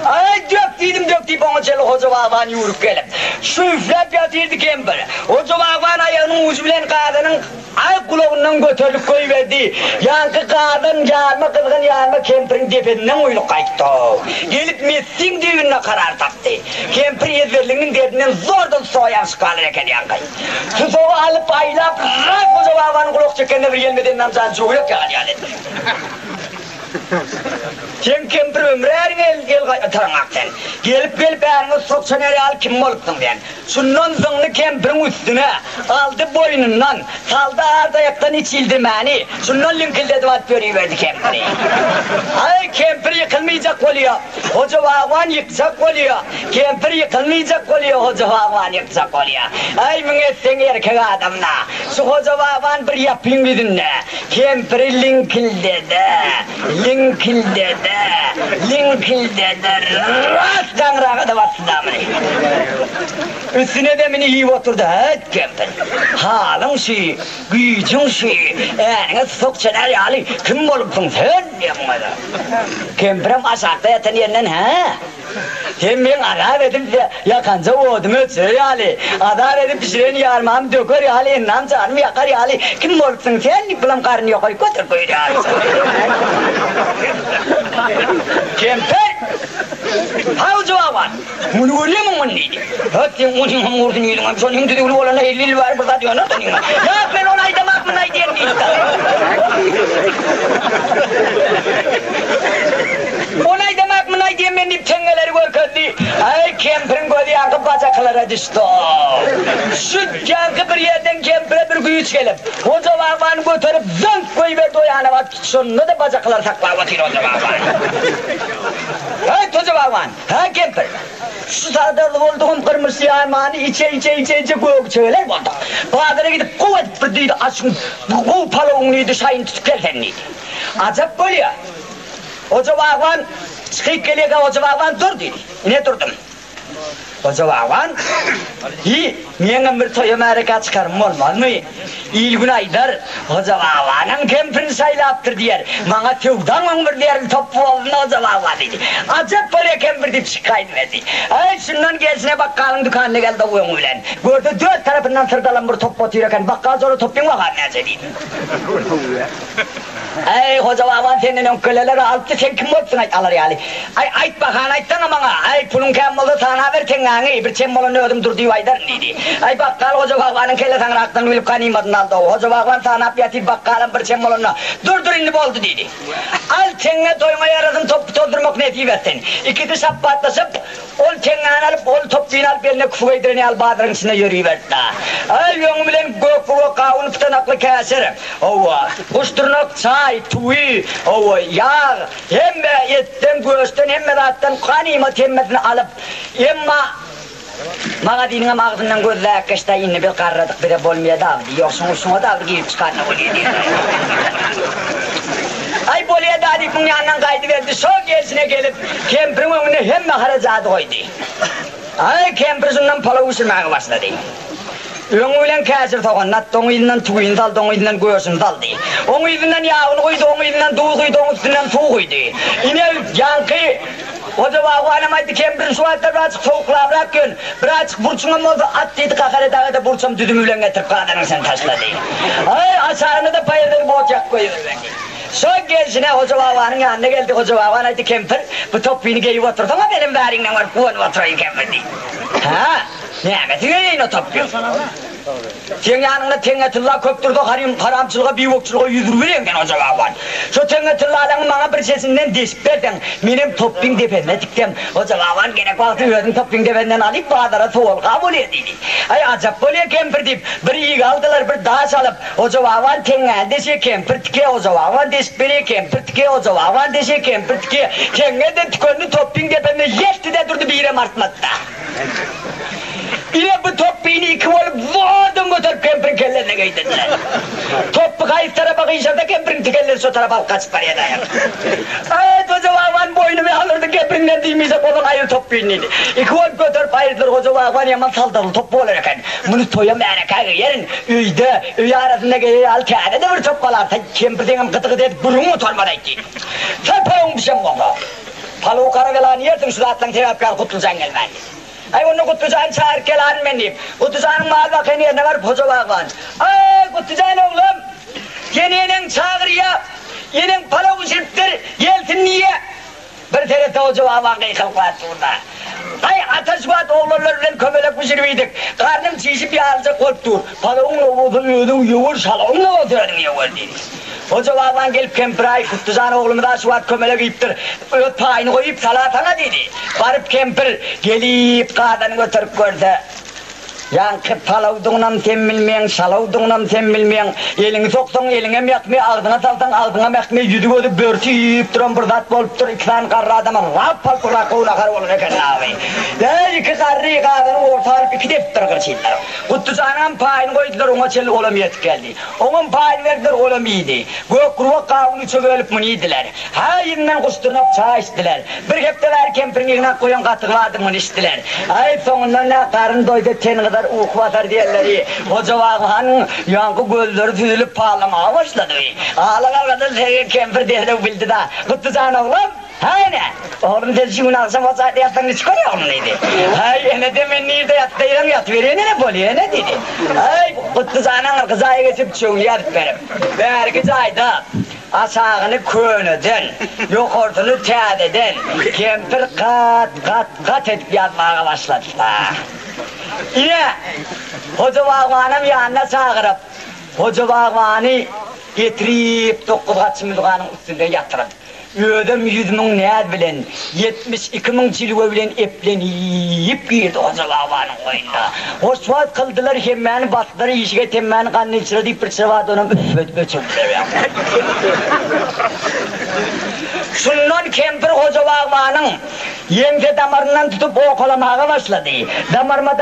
Ay dök deyip ona çeli hoca vağvan yürüp gelip. Şu üflep yatırdı Kemper. Hoca vağvan ayağının ucu bilen kadının ay kulağından götürüp koyuverdi. Yankı kadın yarma Kemper'in tepedinden uyunu kayıttı. Gelip Messin düğününe karar taktı. Kemper ezberliğinin derdinden zordan soğuyan sıkarlarken yankayı. Şu soğuğu alıp aylap hoca vağvanın kulak çekkenine bir gelmeden namzan çoğu yok ya hayalet. Sen Kemper ömrerin el tırnaktan. Gelip elini soksan al kim oluptun ben. Şundan sonra Kemper'in üstüne aldı boynundan, saldı ardayaktan içildi mani. Şundan linkildedi vat görüverdi Kemper'i. Ay Kemper yıkılmayacak oluyor. Hoca vağvan yıkacak oluyor. Kemper yıkılmayacak oluyor. Hoca vağvan yıkacak oluyor. Ay münetsen erkek adamla. Şu hoca vağvan bir yapayım dedinle. Kemper'i linkildedi. Linkildedi, rasttan rağa da batsın damını. Üstüne de beni yiyip oturdu, evet Kemper. Halın şey, gücün şey, enine sokçalar yali, kim oluptun sen diyem bana. Kemper'im aşağıda yatan yerinden, ha? Hem ben adar edip yakanca oğdum ötüyor yali. Adar edip pişiren yarmağımı dökür yali, ennam canımı yakar yali. Kim oluptun sen, niplam karnı yok, götür koyur yali. Kemper! Hay cevap var. Bunu görüyor musun bunu neydi? Hatta onu hamurdun yedin. Abi sonun dedi onu olana 50 var burada diyor. Ne tanıyor? Ya ben ona aydamak mı neydi? Ona demek mi ne diyeyim ben deyip tengeleri görkündü. Ay Kemper'in gözü yankı bacaklara düştü. Şu yankı bir yerden Kemper'e bir güç gelip hoca vağvanı götürüp zınk koyuverdi o yana bak. Sonunda da bacakları takla batır hoca vağvanı. Evet hoca vağvan. Ha Kemper. Şu sardarlı olduğum kırmızı yarmağını içe koyup çöğler oldu. Bağdara gidip kuvvet bir deydi açın. Bu palovunluydu şahin tutup gelsenliydi. Acap böyle ya. Hoca vağvan çıkıp geliyor hoca vağvan dur dedi. Ne durdum? Hoca bağvan, menin bir toyum hareket çıkarım olmaz mı? İlgün aydar, hoca bağvanın kempirini saylaptır diyer. Bana tevdan bir değerli topu oldun hoca bağvan dedi. Acep böyle kempir deyip çıkaydı verdi. Ay şundan gelsine bakkalın dükkanına geldi o yön ulen. Gördü 4 tarafından sırdalan bir top batıyorken bakkal sonra topun bakar neyse dedi. Ay hoca bağvan senin önköleleri alttı sen kim olsun alır yani. Ay ayt bakan aytsana bana. Ay pulun kemmalı sana verken yani bir çemmalını ödüm dur diye aydar dedi. Ay bakkal hoca bağvanın kelle sana aktan bilip kanimadın aldı. Hoca bağvan sana yapıyatı bakkalın bir çemmalını dur indi boldu dedi. Al çenge doyma yaradın topu doldurmak ne diyiversin. İkisi sap patlasıp ol çengen alıp ol topçuyunu alıp eline kufu geydirini al bağdırın içine yürüyüverdi. Ay yönü bilen gök kavun fıtanaklı kesir. Ova kuşturnak çay tuğu ova yağ hem etten göğüsten hem rahattan kanimat hemmetini alıp emma bana dinine mağdından gözle yakışta yine bir karradık bir de bolmaya davdi. Yoksun uçsuna davdi giyip çıkarına oluyor diye. Ay bolaya davdi bunun yanından kaydı verdi. Son gezine gelip kempirin önüne hem haracadı koydu. Ay kempir şundan pala uçurmaya başladı. Öngülen kesir toğun, nat toğun idinden tuğun dal, toğun idinden göğsün daldı. Onun idinden yağını koydu, onun idinden tuğu koydu, onun idinden tuğu koydu. Yine yankı, hoca bağvanım aydı kempirin şu hatta birazcık soğukla bırakın. Birazcık burçuna modu at dedi kakare dağda burçam düdümüyle getirip kadının sen taşladı. Ay aşağını da payırdı boğacak koyuyor beni. Son gelsine hoca bağvanın yanına geldi, hoca bağvan aydı kempir. Bu topini giyip oturdu ama benim verimden var, kuvanı oturayım kempir değil. Ha? Nimetin öyle o topluyor. Sen yanında tengetilla köptürdü haramçılığa bivokçuluğa yüzür veriyorken hoca bağvan. Şu tengetilla'nın bana bir sesinden desip verdin. Benim topping defenine diktim. Hoca bağvan gene kalktı ödün topping defenden alıp bağdara tuğul kabul edildi. Ay acap böyle kempir deyip bir iyi aldılar bir daha salıp. Hoca bağvan tenge dese kempir tike hoca bağvan desip beri kempir tike hoca bağvan dese kempir tike. Tenge de tükönlü topping defenine yetti de durdu bir yere martmadı. Yine bu toppiğini iki olup vurdum götürüp kempirin kellerine giydirdiler. Toppu kayıp tarafa kıyışar da kempirin tikelleri şu tarafa alıp kaç paraya dayanır. Evet hoca bağvan boynumu alırdı kempirinden değmeyse kolun ayır toppiğini. İki olup götürüp ayırdılar hoca bağvan yaman saldalı toppu olarak. Bunu toyamayana kayır yerin üyde, üy arasında gelir al kâne de bir top kalar. Kempirden kıtı kıtı edip burun mu tormadaydı. Sen payın bir şey mi oldu? Paluğu karavelan yersin şu atlan tevap kal kutlucan gelmedi. Ay onu kutlucan çağır gel anmen deyip. Kutlucanın mal bakayın yerine var hoca bağvan. Ay kutlucan oğlum. Yeninin çağır ya. Yenin para uçurttur. Gelsin niye? Bir tarafta hoca bağvan kıyıkılık var burada. Ay ateş var oğullarla kömelek pişirmeydik. Karnım çiğsip yağılacak korktur. Palağınla oturuyordun yoğur salonla oturuyordun yoğur dedi. Hoca bağvan gelip kempir kutlucan oğlumu da şu var kömelek yiyiptir. Öt payını koyup salatana dedi. Varıp kempir gelip kadını götürüp gördü. Yankı palavduğundan sen bilmeyen, salavduğundan sen bilmeyen. Elini soksan eline mekmeği, ağzına salsan ağzına mekmeği, yüzü gözü börtü yiyip duran bir zat bolup dur. İki tane karı adamın rap palkula kovuna karı olur eken abi. De iki karı kadını ortalıp iki defter kırçıydılar. Kutlucanın payını koydular, ona çelli olamiyet geldi. Onun payını verdiler olamiydi. Gök kruva kavunu çövelip bunu yediler. Hayından kuşturnak çay içtiler. Bir hepteler kempirin yığınak koyan katıkladı bunu içtiler. Ay sonundan ne karın doydu ten uyku atar diyenleri hoca bağvanın yankı gözleri tüzülüp bağlamaya başladı. Ağlalar kadar seni kempir diye bildi da kutlucan oğlum hayne oğlum tezciğin akşam o saatte yattan çıkarıyor onun dedi. Hay ne demen nerede yattayıran yat veriyor ne böyle ne dedi. Ay kutlucanın kızaya geçip çoğuya benim. Ben herkese ayda aşağını könüden, yukarıdını tədeden kempir kat edip yatmaya başladı. Yine hoca bağvanım yanına çağırıp hoca bağvanı getirip 9 kaçımızganın üstünde yatırıp ödüm 100.000 neyad bilen 72.000 cilve bilen eplenip girdi hoca bağvanın koyunda. O suat kıldılar hemmeni bastılar işe temmeni kanını içire deyip bir sıvat onu öçürdüler. Şundan kempir hoca bağvanın Yenge damarından tutup oğlamağa başladı. Damarma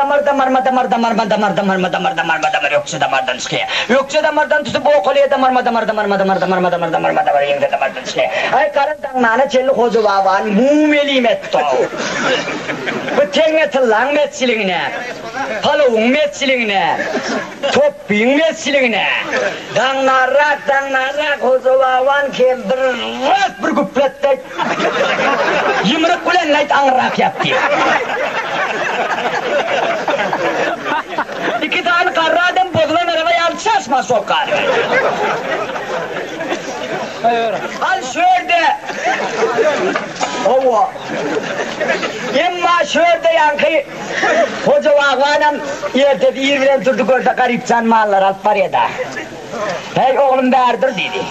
yoksa damardan çıkıyor. Yoksa damardan tutup oğlaya damarma yenge damardan çıkıyor. Ay karından nana çelli kozu baban mumelim etti. Bu tenge tıllan metçiliğine, palovun metçiliğine, toppiyun metçiliğine. Dannarak kozu baban keldir bir güplette yımrık ulan nayt anrak yaptı. İki tane karı adam bozulan arabaya alıp saçma sokar. Al şöyle. Ova. Emma şöyle yankı. Hoca vağanam yerde İrvilen durduk orada garipcan mallar alıp var ya da. Hey oğlum berdir dedi.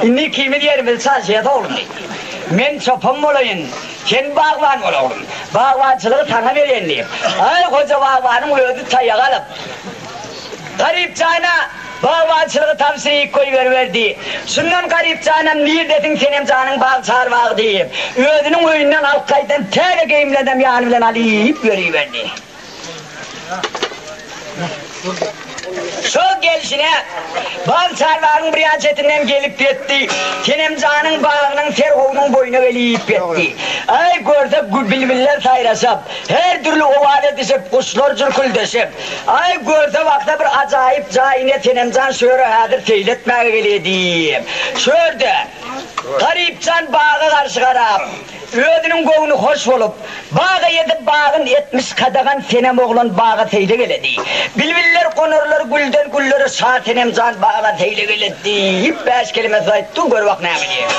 İnni kimi diyelim bilsen şeyde oğlum dedi. Men çapam olayın. Sen bağvan ol oğlum. Bağvancılığı sana vereyim. Ay hoca bağvanım öldü çayak alıp. Garipcana bağvancılığı tavsiyeyi koyuverdi. Şundan garipcanam niye dedin senem canın bağ çağır bağ deyip. Ödünün oyundan alkaydan tele geyimledem yanımdan alayıp veriverdi. Sol gelişine bağ çarvarın briyacetinden gelip gitti. Kenemcanın bağının terhoğunun boyuna gelip gitti. Ay gördük bilbiller sayrasıp, her türlü ovalet desip, kuşlar cırkul desip. Ay gördük vakta bir acayip cahine Kenemcan şöyle hadır teyletmeye geliydim. Şöyle garipcan bağı karşı karab. Ödünün kovunu hoş olup, bağı yedip bağın etmiş kadağan Kenem oğlan bağı teyle geledi. Bilbiller konurlar gülden gülleri sağ Kenemcan bağı teyle geledi. Hep 5 kelime sayttı gör bak ne yapayım.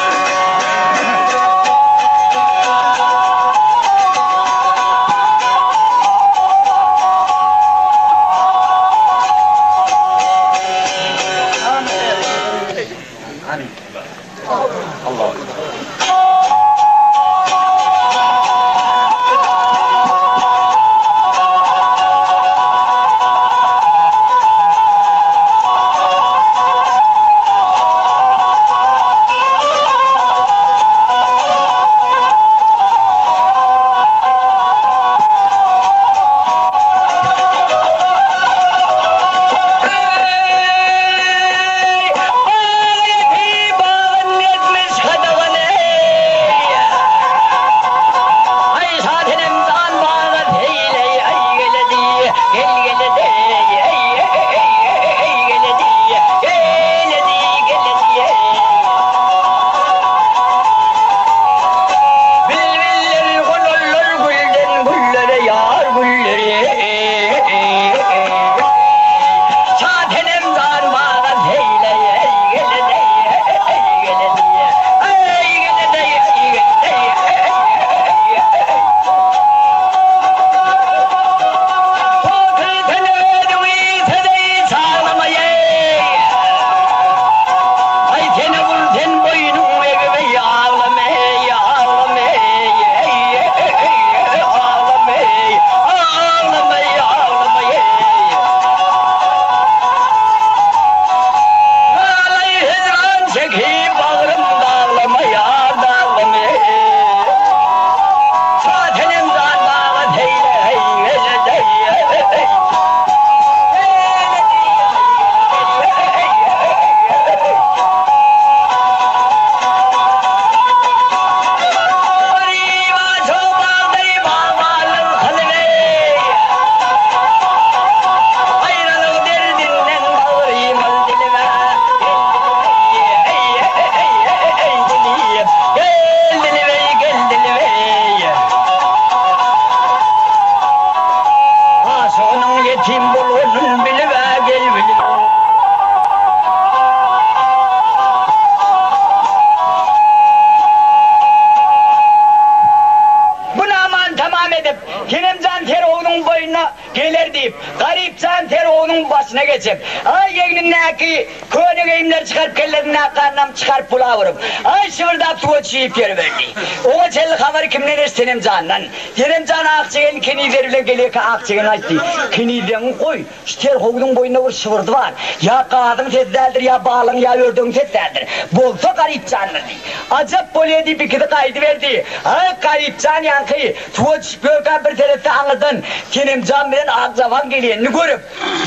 edip Kerimcan Teroğlu'nun boyuna gelir deyip Garipcan Teroğlu'nun başına geçip ay yeğenimdeki köyüne geyimler çıkarıp kellerine karnım çıkarıp bula vurup ay şıvırdap tuğu çiğip yer verdi. O çelli havarı kimden istenim candan. Kerimcan Akçegel'in kendilerine geliyor ki Akçegel açtı. Kendilerini koy. Şu Teroğlu'nun boyuna bir şıvırdı var. Ya kadın tezdeldir ya bağlın ya ördüğün tezdeldir. Bolsa Garipcan'dır. Acap bolaya deyip ikide kaydı verdi. Ay Garipcan yankıyı tuğu çıkıyorken bir tarafta anladın. Kerimcan bilen Akzavan geleni görüp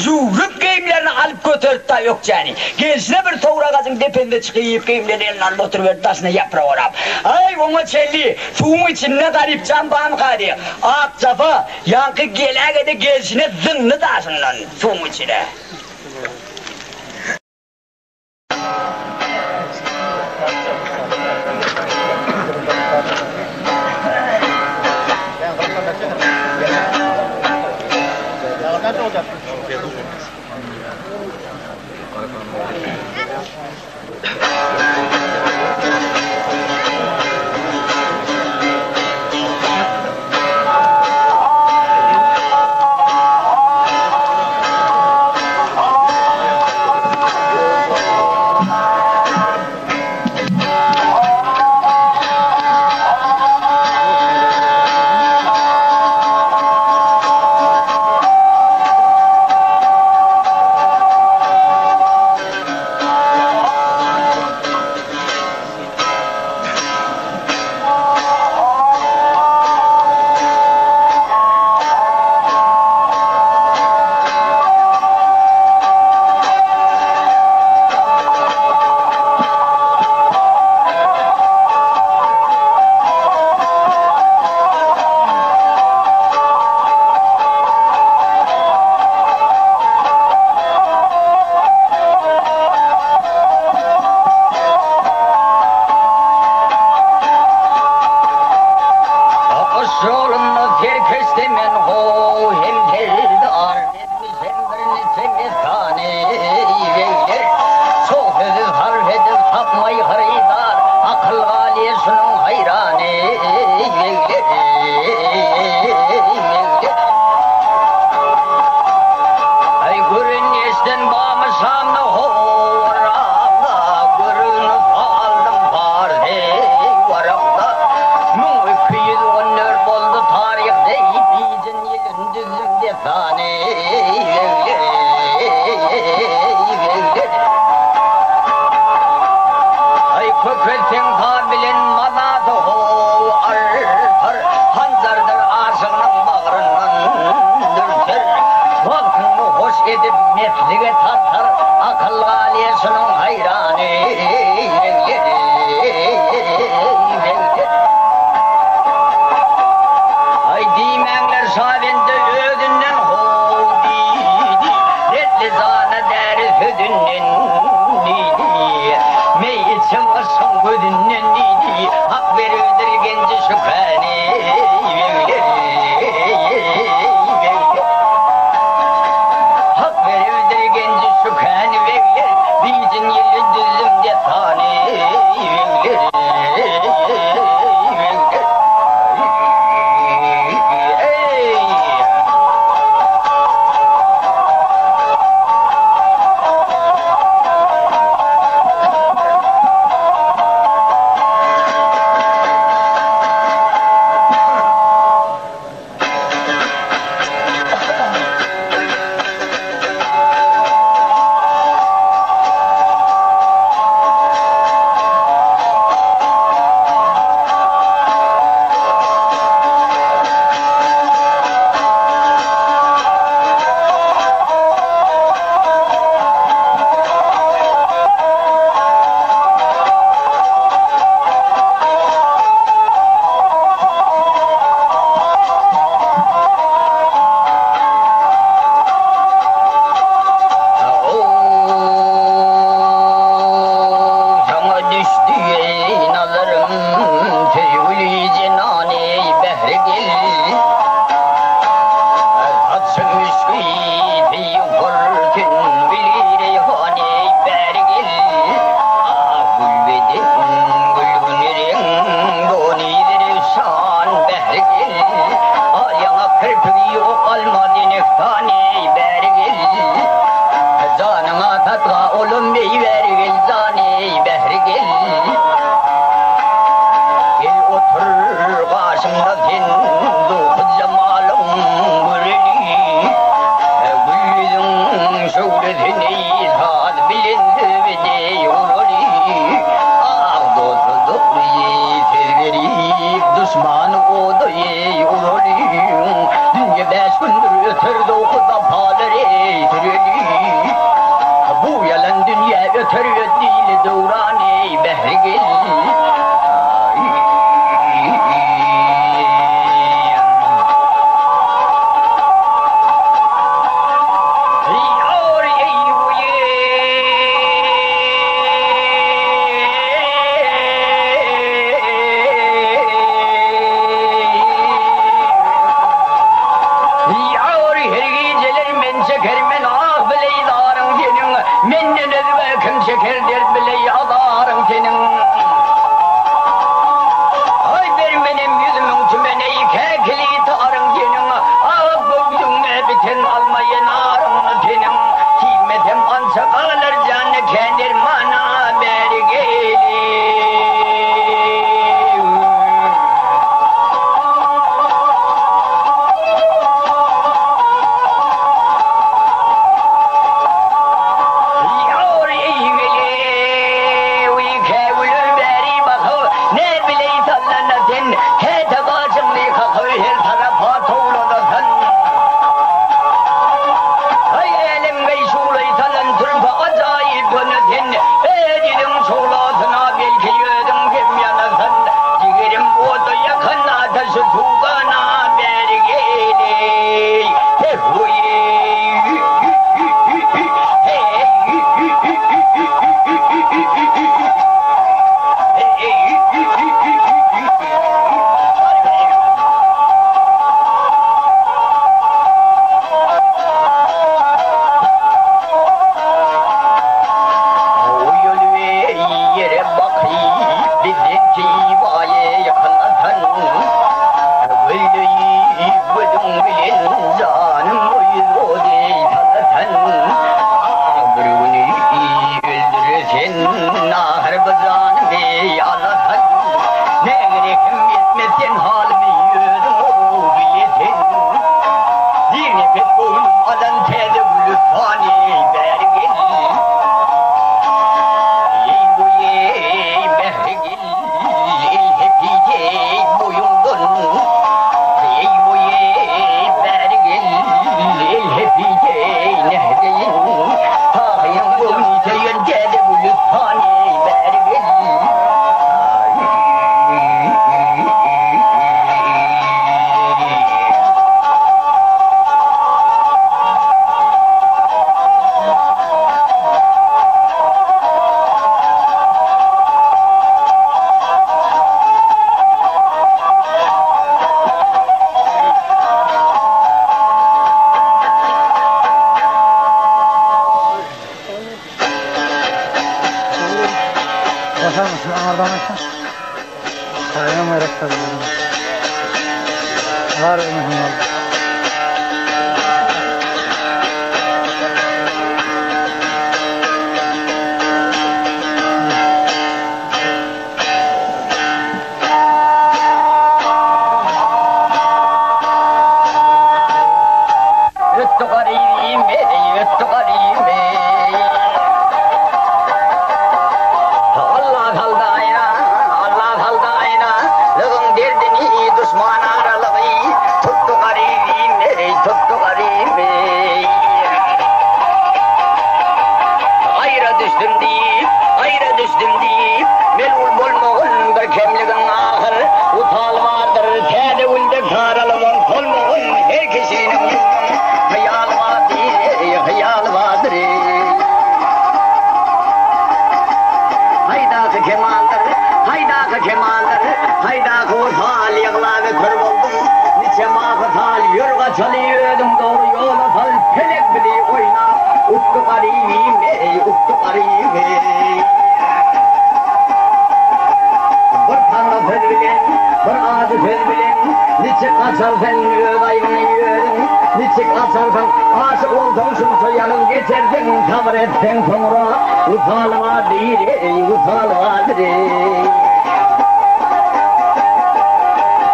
yuvup geyimlerini alıp götürüp da yok yani. Gelsine bir toğra gazın depende çıkıyıp geyimlerini eline alıp oturuverdi taşına yaprağı orap. Ay ona çelli tuğun içinde Garipcan bağım kaydı. Akzafa yankı gelege de gelsine zınlı taşından tuğun içine.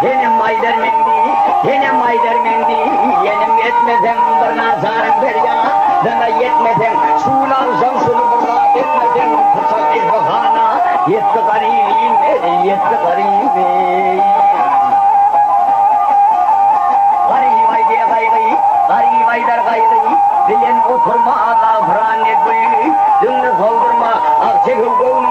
Benim aydermendi, yenem aydermendi, yenem etmesem bir nazarım derya, dana yetmesem şular şamsını burada etmesem kısak ifhana, yetti garibim, yetti garibim. Garib ayde gayrı, garib aydar gayrı, diyen oturma ağla fırane gülü, dünlü soldurma, akçe hüvgûnü